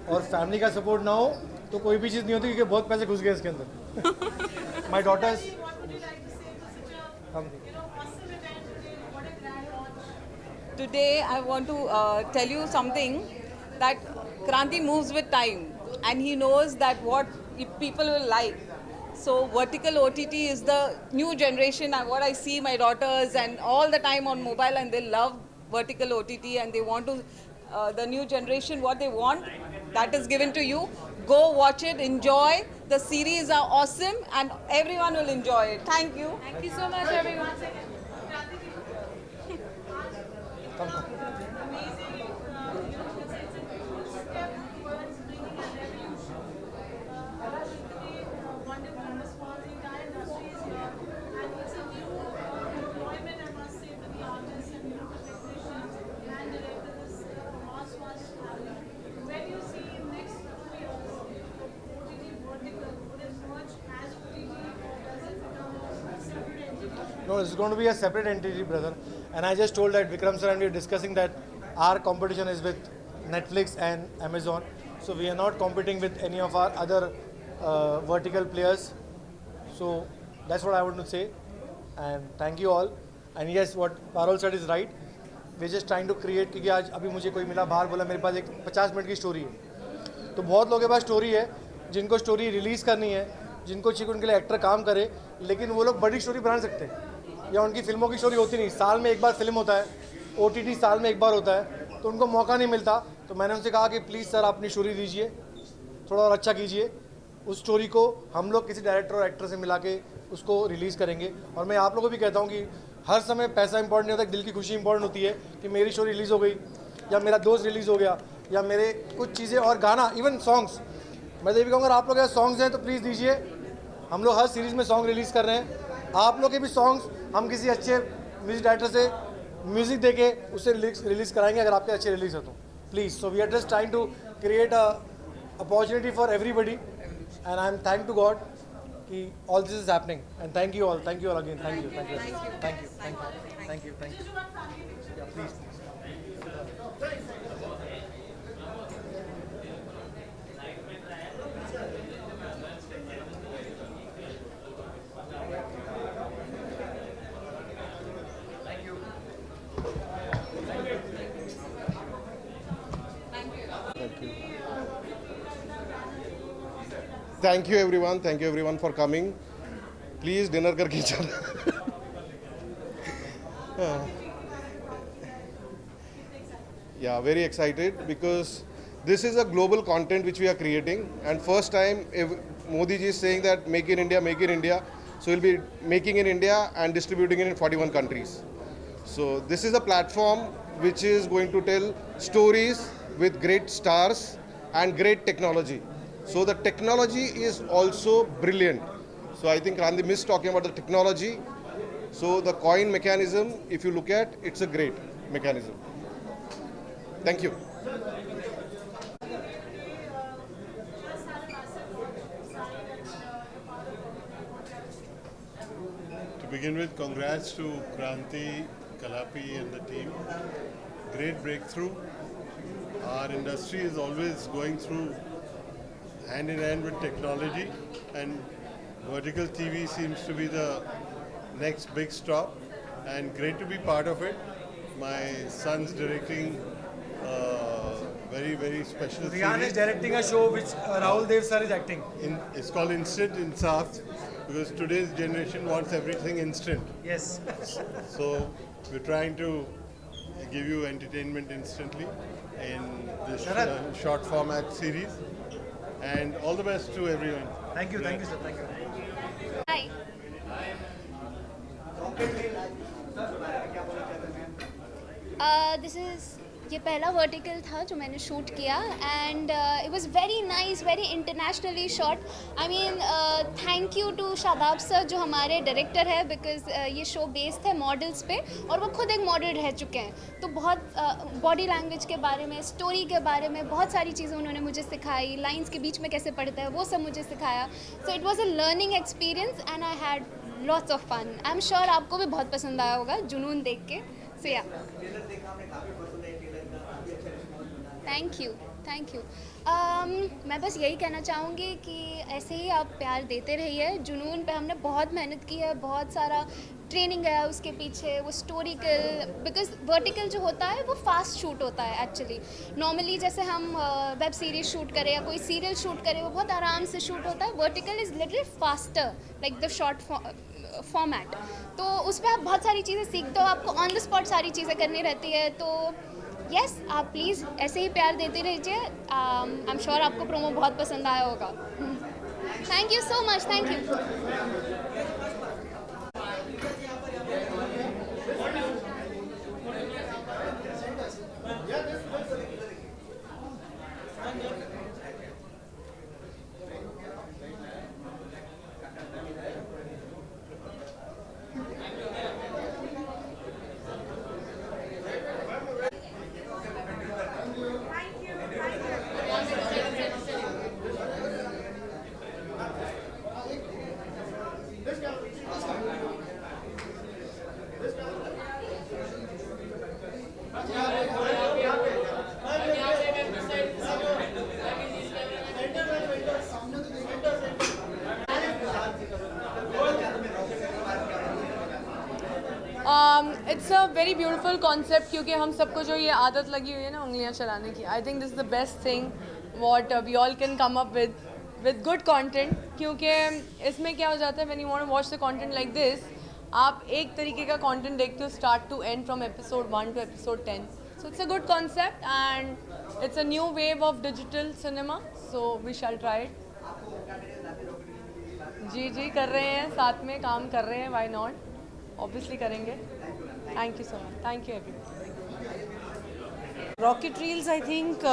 Speaker 8: और फैमिली का सपोर्ट ना हो तो कोई भी चीज़ नहीं होती, क्योंकि बहुत पैसे घुस गए इसके अंदर. माई daughters.
Speaker 24: Today I want to tell you something, that Kranti moves with time and he knows that what people will like. So vertical OTT is the new generation, and what I see my daughters and all the time on mobile, and they love vertical OTT and they want to the new generation, what they want, that is given to you. Go watch it, enjoy. The series are awesome and everyone will enjoy it. Thank you.
Speaker 21: Thank you so much everyone.
Speaker 8: it's going to be a separate entity, brother. And I just told that Vikram sir and we are discussing that our competition is with Netflix and Amazon. So we are not competing with any of our other vertical players. So that's what I want to say. And thank you all. And yes, what Parul said is right. We're just trying to create, क्योंकि आज अभी मुझे कोई मिला बाहर बोला मेरे पास एक 50 मिनट की स्टोरी है, तो बहुत लोगों के पास स्टोरी है जिनको स्टोरी रिलीज़ करनी है, जिनको चाहिए उनके लिए एक्टर काम करे, लेकिन वो लोग बड़ी स्टोरी बना सकते हैं या उनकी फिल्मों की स्टोरी होती नहीं, साल में एक बार फिल्म होता है, OTT साल में एक बार होता है, तो उनको मौका नहीं मिलता. तो मैंने उनसे कहा कि प्लीज़ सर आप अपनी स्टोरी दीजिए, थोड़ा और अच्छा कीजिए, उस स्टोरी को हम लोग किसी डायरेक्टर और एक्टर से मिला के उसको रिलीज़ करेंगे. और मैं आप लोगों को भी कहता हूँ कि हर समय पैसा इंपॉर्टेंट नहीं होता, दिल की खुशी इंपॉर्टेंट होती है कि मेरी शो रिलीज़ हो गई या मेरा दोस्त रिलीज़ हो गया या मेरे कुछ चीज़ें और गाना, इवन सॉन्ग्स. मैं तो ये भी कहूँगा आप लोग के सॉन्ग्स हैं तो प्लीज़ दीजिए. हम लोग हर सीरीज़ में सॉन्ग रिलीज़ कर रहे हैं, आप लोग के भी सॉन्ग्स हम किसी अच्छे म्यूजिक डायरेक्टर से म्यूज़िक दे के उससे रिलीज़ कराएंगे अगर आपके अच्छे रिलीज़ हो तो please. So we are just trying to create a opportunity for everybody and I am thank to God कि all this is happening and thank you all again, thank you. Yeah, please.
Speaker 2: Thank you everyone for coming. Please dinner करके चलो. Yeah, very excited because this is a global content which we are creating, and first time Modi ji is saying that make in India. So we'll be making in India and distributing it in 41 countries. So this is a platform which is going to tell stories with great stars and great technology. So the technology is also brilliant. So I think Kranti missed talking about the technology. So the coin mechanism, if you look at, it's a great mechanism. Thank you.
Speaker 3: To begin with, congrats to Kranti, Kalapi and the team. Great breakthrough. Our industry is always going through hand in hand with technology, and vertical TV seems to be the next big stop, and great to be part of it. My son's directing very, very special
Speaker 8: Riyan
Speaker 3: series.
Speaker 8: is directing a show which Rahul Dev sir is acting.
Speaker 3: It's called Instant Insaf, because today's generation wants everything instant.
Speaker 8: Yes.
Speaker 3: So we're trying to give you entertainment instantly in this short format series. And all the best to everyone.
Speaker 8: Thank you sir, thank you.
Speaker 4: Hi. This is ये पहला vertical था जो मैंने shoot किया and it was very nice, very internationally shot. I mean thank you to Shadab sir जो हमारे director है, because ये शो बेस्ड है मॉडल्स पे और वो खुद एक मॉडल रह चुके हैं. तो बहुत बॉडी लैंग्वेज के बारे में, स्टोरी के बारे में बहुत सारी चीज़ें उन्होंने मुझे सिखाई. लाइंस के बीच में कैसे पढ़ता है वो सब मुझे सिखाया. So it was a learning experience and I had lots of fun. I am sure आपको भी बहुत पसंद आया होगा जुनून देख के. सो या थैंक यू. मैं बस यही कहना चाहूँगी कि ऐसे ही आप प्यार देते रहिए. जुनून पे हमने बहुत मेहनत की है, बहुत सारा ट्रेनिंग है उसके पीछे. वो स्टोरिकल, बिकॉज वर्टिकल जो होता है वो फास्ट शूट होता है एक्चुअली. नॉर्मली जैसे हम वेब सीरीज शूट करें या कोई सीरियल शूट करें वो बहुत आराम से शूट होता है. Vertical is little faster like the short format. तो उस पर आप बहुत सारी चीज़ें सीखते हो, आपको ऑन द स्पॉट सारी चीज़ें करनी रहती है. तो यस, आप प्लीज़ ऐसे ही प्यार देते रहिए. आई एम श्योर आपको प्रोमो बहुत पसंद आया होगा. Thank you so much. Thank you.
Speaker 21: It's a very beautiful concept क्योंकि हम सबको जो ये आदत लगी हुई है ना उंगलियां चलाने की, I think this is the best thing what we all can come up with good content. क्योंकि इसमें क्या हो जाता है when you want to watch the content like this, आप एक तरीके का content देखते हो start to end from episode 1 to episode 10. So it's a good concept and it's a new wave of digital cinema. So we shall try it. जी कर रहे हैं, साथ में काम कर रहे हैं, why not? Obviously करेंगे. Thank you so much. Thank you everyone.
Speaker 7: Rocket reels I think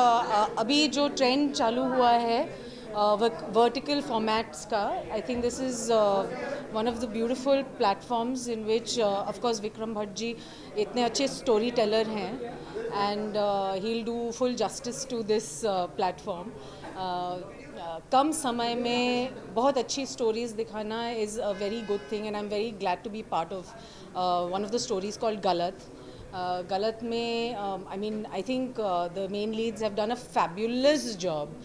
Speaker 7: अभी जो ट्रेंड चालू हुआ है वर्टिकल फॉर्मेट्स का, I think this is one of the beautiful platforms in which of course Vikram Bhatt ji इतने अच्छे स्टोरी टेलर हैं and he will do full justice to this platform. कम समय में बहुत अच्छी स्टोरीज दिखाना is a very good thing and I am very glad to be part of one of the stories called गलत. गलत में I mean I think the main leads have done a fabulous job.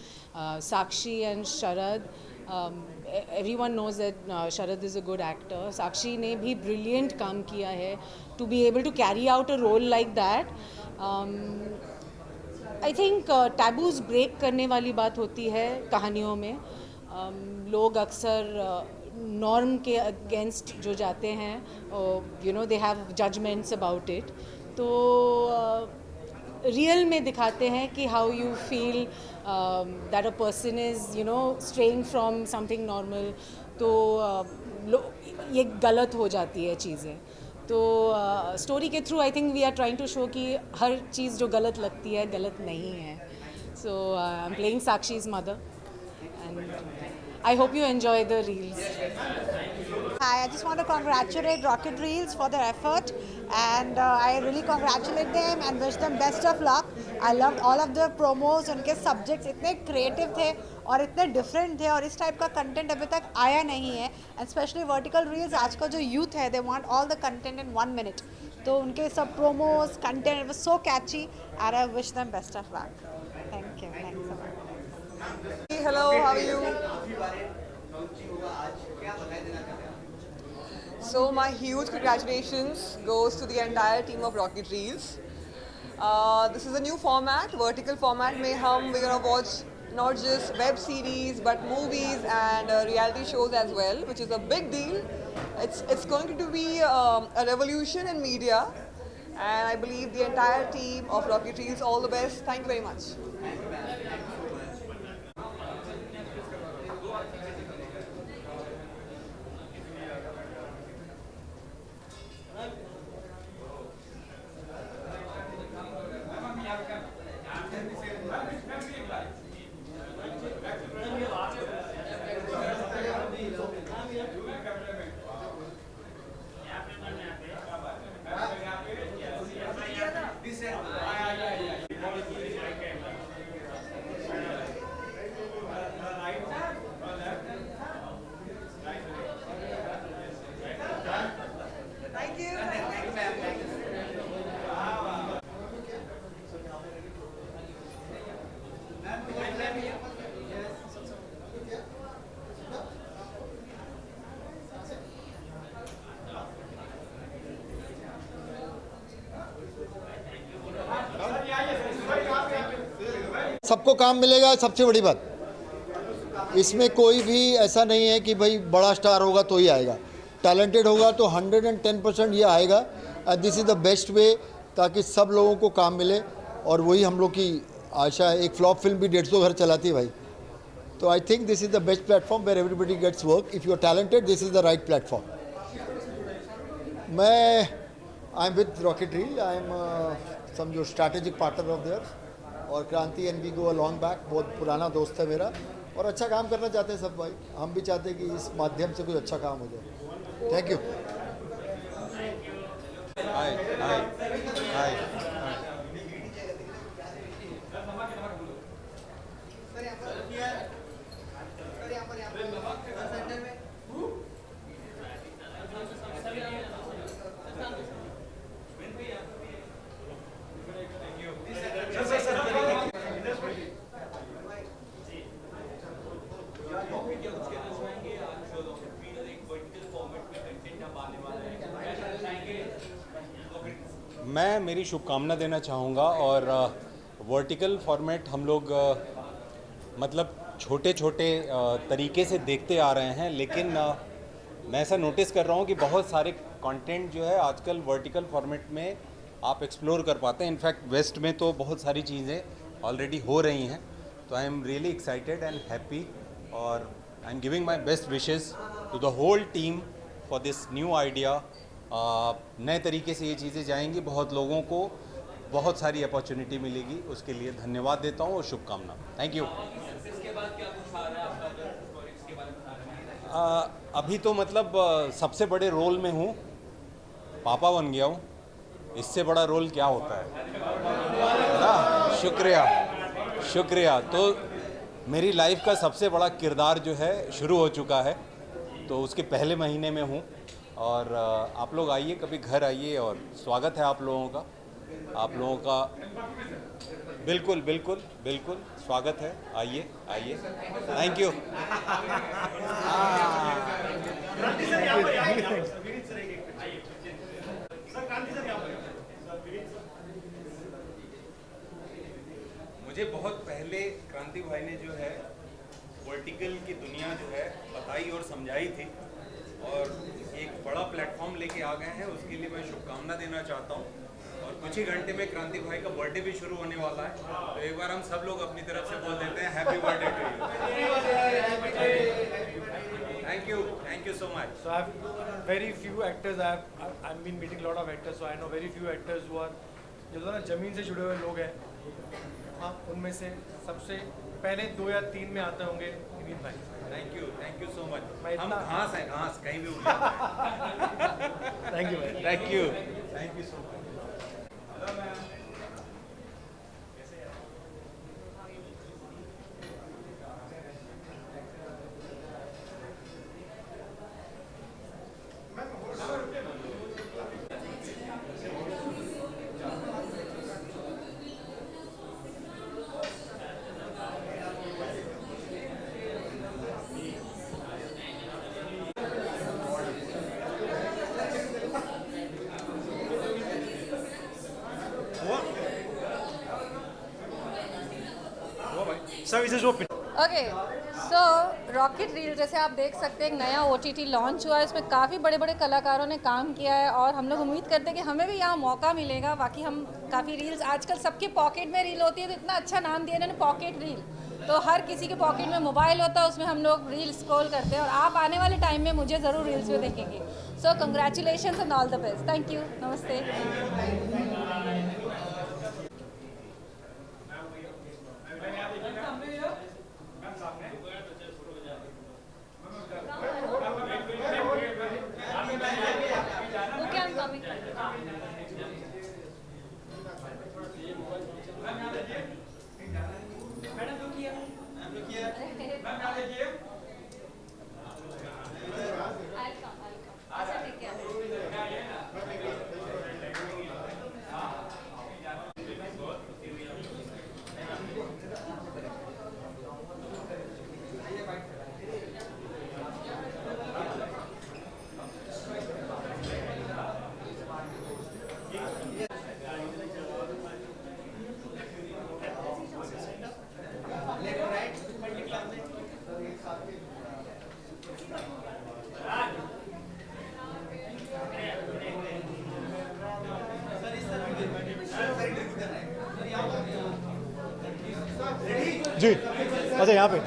Speaker 7: Sakshi and Sharad, everyone knows that Sharad is a good actor. Sakshi ने भी brilliant काम किया है to be able to carry out a role like that. I think taboos break करने वाली बात होती है कहानियों में. लोग अक्सर नॉर्म के अगेंस्ट जो जाते हैं, you know they have judgments about it. तो रियल में दिखाते हैं कि how you feel that a person is you know straying from something normal. तो ये गलत हो जाती है चीज़ें. तो स्टोरी के through I think we are trying to show कि हर चीज़ जो गलत लगती है गलत नहीं है. So I am playing Sakshi's mother and I hope you enjoy the reels.
Speaker 9: Hi, I just want to congratulate Rocket Reels for their effort and I really congratulate them and wish them best of luck. I loved all of the promos. उनके subjects इतने creative थे और इतने different थे और इस type का content अभी तक आया नहीं है. And especially vertical reels, आज का जो youth है, they want all the content in 1 minute. तो उनके सब promos, content, it was so catchy and I wish them best of luck. Thank you. Thanks so much.
Speaker 10: Hello, how are you? So my huge congratulations goes to the entire team of Rocket Reels. This is a new format, vertical format. We're gonna watch not just web series but movies and reality shows as well, which is a big deal. It's going to be a revolution in media, and I believe the entire team of Rocket Reels all the best. Thank you very much.
Speaker 11: सबको काम मिलेगा, सबसे बड़ी बात. इसमें कोई भी ऐसा नहीं है कि भाई बड़ा स्टार होगा तो ही आएगा. टैलेंटेड होगा तो 110% ये आएगा. And this is the best way ताकि सब लोगों को काम मिले. और वही हम लोग की आशा है. एक फ्लॉप फिल्म भी 150 घर चलाती है भाई. तो I think this is the best platform where everybody gets work. If you are talented, this is the right platform. मैं I am with rocket reel. I am समझो स्ट्रैटेजिक पार्टनर ऑफ देयर. और Kranti and we go a long back. बहुत पुराना दोस्त है मेरा और अच्छा काम करना चाहते हैं सब भाई. हम भी चाहते हैं कि इस माध्यम से कोई अच्छा काम हो जाए. Thank you.
Speaker 25: Hi hi hi. मैं मेरी शुभकामना देना चाहूँगा और वर्टिकल फॉर्मेट हम लोग मतलब छोटे छोटे तरीके से देखते आ रहे हैं, लेकिन मैं ऐसा नोटिस कर रहा हूँ कि बहुत सारे कंटेंट जो है आजकल वर्टिकल फॉर्मेट में आप एक्सप्लोर कर पाते हैं। इनफैक्ट वेस्ट में तो बहुत सारी चीज़ें ऑलरेडी हो रही हैं, तो I am really excited and happy और I am giving my best wishes to the whole team for this new idea. नए तरीके से ये चीज़ें जाएंगी, बहुत लोगों को बहुत सारी अपॉर्चुनिटी मिलेगी, उसके लिए धन्यवाद देता हूँ और शुभकामना। Thank you. अभी तो मतलब सबसे बड़े रोल में हूँ, पापा बन गया हूँ, इससे बड़ा रोल क्या होता है ना। शुक्रिया शुक्रिया। तो मेरी लाइफ का सबसे बड़ा किरदार जो है शुरू हो चुका है, तो उसके पहले महीने में हूँ और आप लोग आइए, कभी घर आइए और स्वागत है आप लोगों का। आप लोगों का बिल्कुल बिल्कुल बिल्कुल स्वागत है, आइए आइए। Thank you.
Speaker 13: मुझे बहुत पहले क्रांति भाई ने जो है वर्टिकल की दुनिया जो है बताई और समझाई थी, और एक बड़ा प्लेटफॉर्म लेके आ गए हैं, उसके लिए मैं शुभकामना देना चाहता हूँ। और कुछ ही घंटे में क्रांति भाई का बर्थडे भी शुरू होने वाला है, तो एक बार हम सब लोग अपनी तरफ से बोल देते हैं happy birthday to you. Thank you so much.
Speaker 8: So I have very few actors. I've been meeting a lot of actors, so I know very few actors who are जो ना ज़मीन से जुड़े हुए लोग हैं। हाँ, उनमें से सबसे पहले 2 या 3 में आते होंगे विनीत भाई।
Speaker 13: Thank you so much. हम घास हैं, घास कहीं भी उड़
Speaker 8: थैंक यू भाई।
Speaker 13: Thank you so much.
Speaker 21: Okay, so rocket reel जैसे आप देख सकते हैं एक नया OTT लॉन्च हुआ है, इसमें काफ़ी बड़े बड़े कलाकारों ने काम किया है और हम लोग उम्मीद करते हैं कि हमें भी यहाँ मौका मिलेगा। बाकी हम काफ़ी रील्स आजकल सबके पॉकेट में रील होती है, तो इतना अच्छा नाम दिया इन्होंने पॉकेट रील। तो हर किसी के पॉकेट में मोबाइल होता है, उसमें हम लोग रील स्क्रॉल करते हैं और आप आने वाले टाइम में मुझे ज़रूर रील्स में देखेंगे। So congratulation and all the best. Thank you. नमस्ते।
Speaker 8: जी, अच्छा यहाँ पे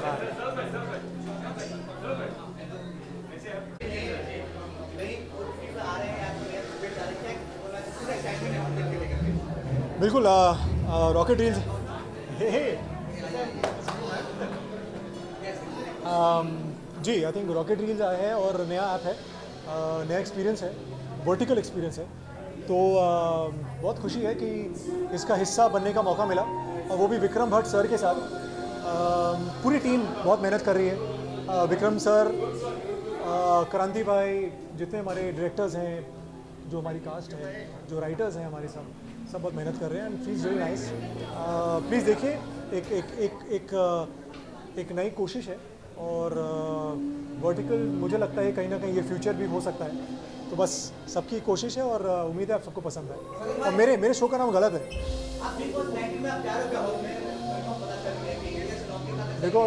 Speaker 8: बिल्कुल। Rocket Reels ji, I think Rocket Reels आए हैं और नया ऐप है, नया एक्सपीरियंस है, वर्टिकल एक्सपीरियंस है। तो बहुत खुशी है कि इसका हिस्सा बनने का मौका मिला, और वो भी विक्रम भट्ट सर के साथ। पूरी टीम बहुत मेहनत कर रही है, विक्रम सर, क्रांति भाई, जितने हमारे डायरेक्टर्स हैं, जो हमारी कास्ट है, जो राइटर्स हैं हमारे, सब बहुत मेहनत कर रहे हैं। And please very nice, please देखिए, एक नई कोशिश है और वर्टिकल मुझे लगता है कहीं ना कहीं ये फ्यूचर भी हो सकता है।
Speaker 14: तो बस सबकी कोशिश है और उम्मीद है आप सबको पसंद आए। और मेरे शो का नाम गलत है।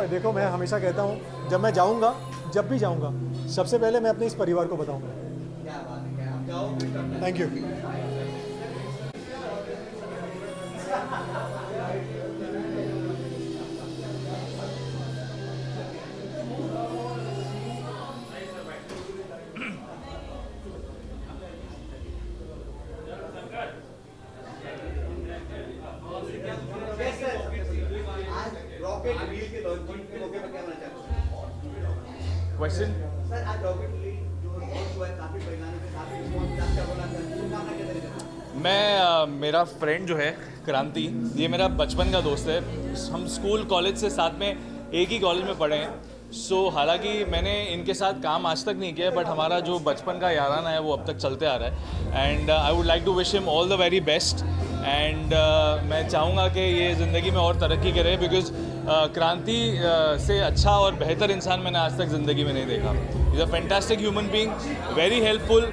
Speaker 14: देखो मैं हमेशा कहता हूँ जब मैं जाऊँगा, जब भी जाऊँगा, सबसे पहले मैं अपने इस परिवार को बताऊँगा। Thank you.
Speaker 15: क्वेश्चन मैं मेरा फ्रेंड जो है क्रांति, ये मेरा बचपन का दोस्त है। हम स्कूल कॉलेज से साथ में एक ही कॉलेज में पढ़े हैं। हालांकि मैंने इनके साथ काम आज तक नहीं किया, बट हमारा जो बचपन का याराना है वो अब तक चलते आ रहा है। And I would like to wish him all the very best. And मैं चाहूँगा कि ये ज़िंदगी में और तरक्की करे, बिकॉज क्रांति से अच्छा और बेहतर इंसान मैंने आज तक ज़िंदगी में नहीं देखा। Is a fantastic human being, very helpful.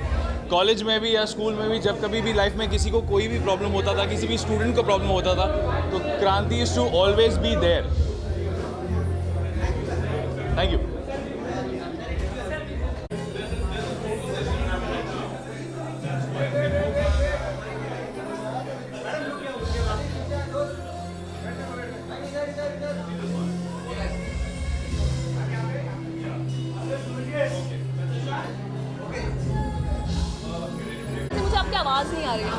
Speaker 15: College में भी या स्कूल में भी जब कभी भी लाइफ में किसी को कोई भी प्रॉब्लम होता था, किसी भी स्टूडेंट को प्रॉब्लम होता था, तो Kranti is to always be there. Thank you.
Speaker 21: मुझे आपकी आवाज़ नहीं आ रही है।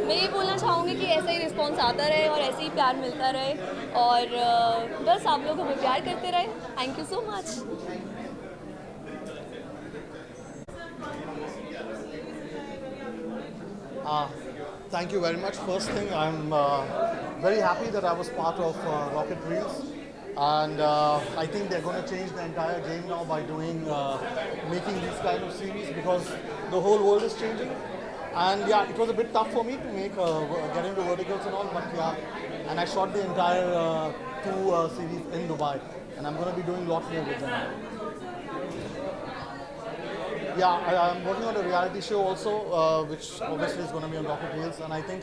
Speaker 21: मैं ये बोलना चाहूँगी कि ऐसा ही रिस्पॉन्स आता रहे और ऐसे ही प्यार मिलता रहे, और बस आप लोग हमें प्यार करते रहे। Thank you so much.
Speaker 16: Thank you very much. First thing, I'm very happy that I was part of Rocket Reels, and I think they're going to change the entire game now by making these kind of series, because the whole world is changing. And yeah, it was a bit tough for me to get into verticals and all, but yeah, and I shot the entire 2 series in Dubai, and I'm going to be doing a lot more with them. Yeah, I'm working on a reality show also, which obviously is going to be on Rocket Reels, and I think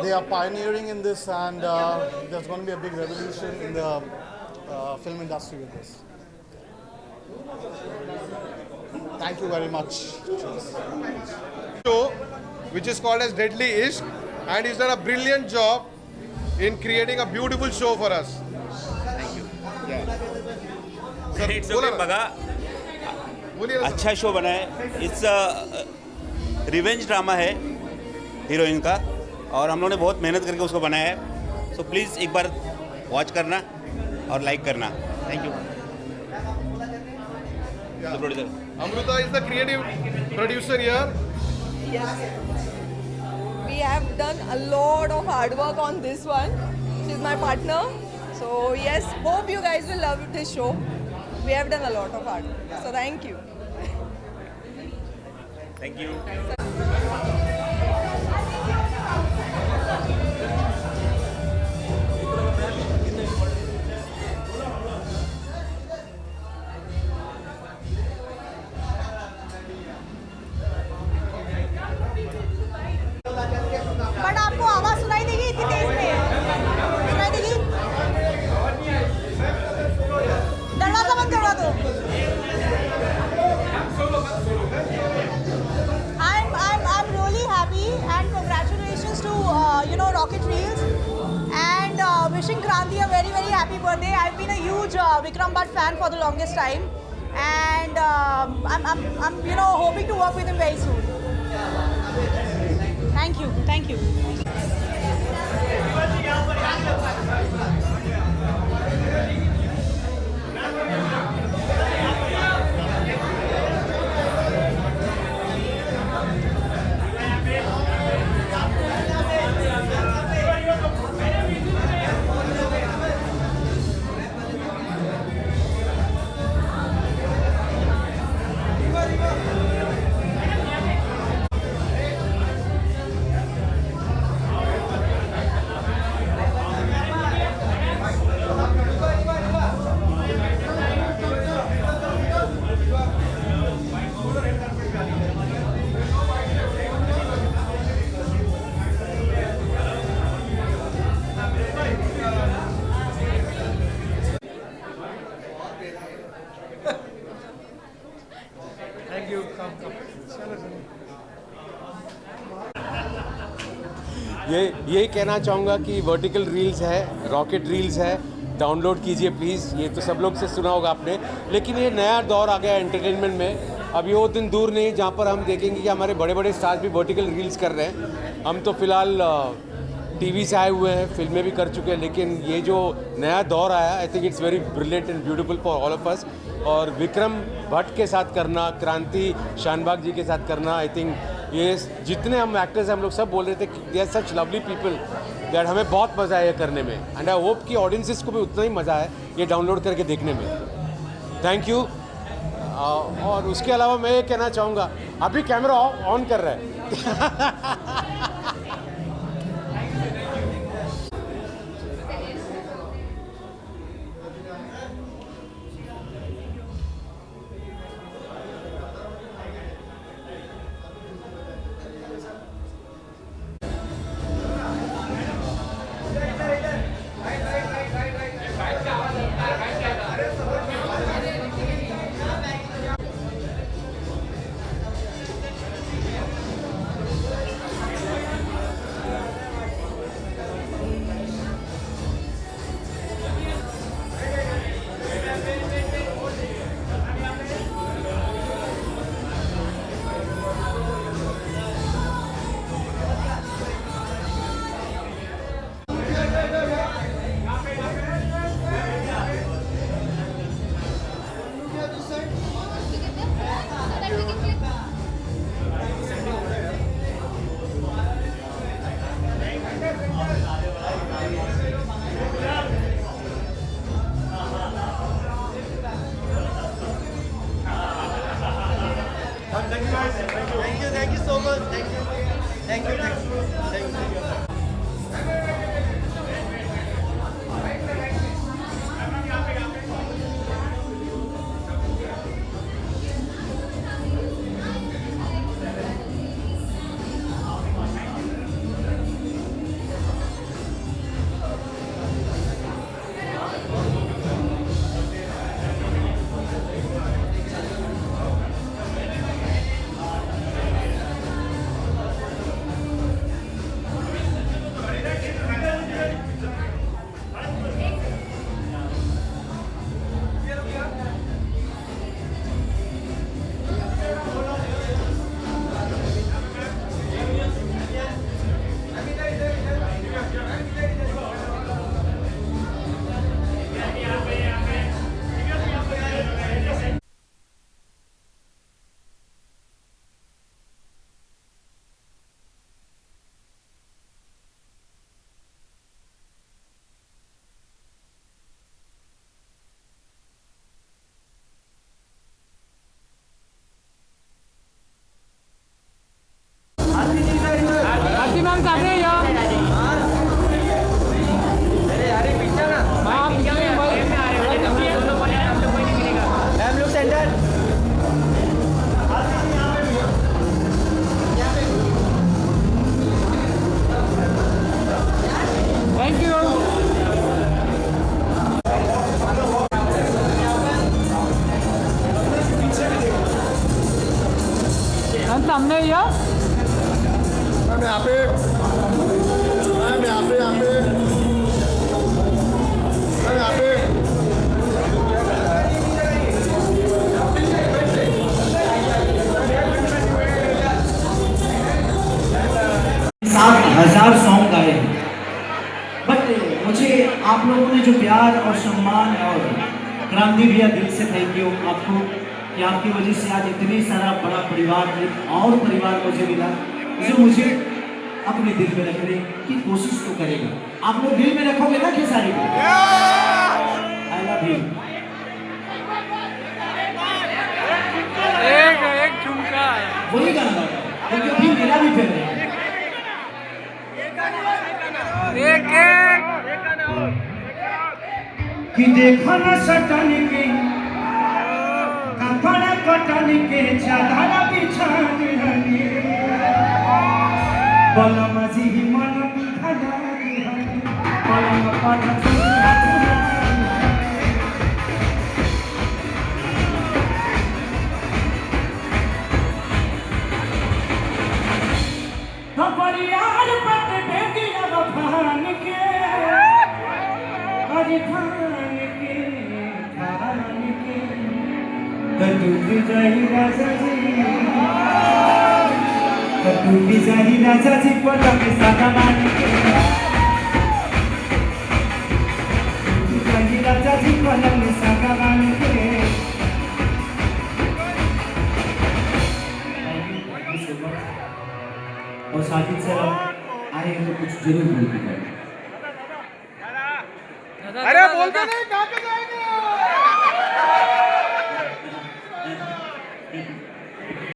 Speaker 16: they are pioneering in this, and there's going to be a big revolution in the film industry with this. Thank you very much.
Speaker 2: Show which is called as Deadly Ishq, and he's done a brilliant job in creating a beautiful show for us.
Speaker 19: Thank you.
Speaker 2: Sir,
Speaker 19: It's okay, बघा अच्छा show बना है। It's revenge drama है heroine का, और हम लोगों ने बहुत मेहनत करके उसको बनाया है। सो प्लीज़ एक बार वॉच करना और लाइक करना। Thank you.
Speaker 2: Amruta is the creative producer here.
Speaker 10: Yes. We have done a lot of hard work on this one. She's my partner. So yes, hope you guys will love this show. We have done a lot of hard work. So thank you.
Speaker 19: Thank you.
Speaker 9: But आपको आवाज सुनाई देगी इतनी तेज में? सुनाई देगी? दरवाजा बंद करवा दो। I'm really happy, and congratulations to Rocket Reels, and wishing Kranti a very very happy birthday. I've been a huge Vikram Bhatt fan for the longest time, and I'm hoping to work with him very soon. Thank you. Thank you.
Speaker 5: यही कहना चाहूँगा कि vertical reels है, rocket reels है, download कीजिए please. ये तो सब लोग से सुना होगा आपने, लेकिन ये नया दौर आ गया एंटरटेनमेंट में। अभी वो दिन दूर नहीं जहाँ पर हम देखेंगे कि हमारे बड़े बड़े स्टार्स भी वर्टिकल रील्स कर रहे हैं। हम तो फिलहाल टीवी से आए हुए हैं, फिल्में भी कर चुके हैं, लेकिन ये जो नया दौर आया, I think it's very brilliant and beautiful for all of us. और विक्रम भट्ट के साथ करना, क्रांति शानबाग जी के साथ करना, आई थिंक ये जितने हम एक्टर्स हैं हम लोग सब बोल रहे थे कि they are such lovely people that हमें बहुत मज़ा आया करने में। एंड आई होप कि ऑडियंसिस को भी उतना ही मज़ा आए ये डाउनलोड करके देखने में। Thank you. और उसके अलावा मैं ये कहना चाहूँगा, अभी कैमरा ऑन कर रहा है।
Speaker 6: Thank you so much. Thank you.
Speaker 12: सामने या
Speaker 6: मैम यहाँ पे मैम यहाँ पे
Speaker 17: हजार सॉन्ग गाए हैं, बट मुझे आप लोगों ने जो प्यार और सम्मान और क्रांति भैया दिल से थैंक यू आपको कि आपकी वजह से आज इतनी सारा बड़ा परिवार, एक और परिवार मुझे मिला जो मुझे अपने दिल में रखने की कोशिश तो करेगा। आप लोग दिल में रखोगे ना खेसारी को? I love you.
Speaker 12: एक झुमका
Speaker 17: वही गाना क्योंकि अभी मेरा भी फेवरेट है। कि देखो ना सटन के कपड़ा कटन के चादर बिछान हनी बलम जी मन बिखरा हनी बलम पद परियार पट टूटी जाई राजा जी टूटी जाई राजा जी पलंग सादा मान के टूटी जाई राजा जी पलंग सादा मान के थैंक यू सो मच। और साजिद सर आए हैं तो कुछ जरूर बोल के जाए।
Speaker 12: अरे बोलते नहीं कहाँ पे जाएंगे।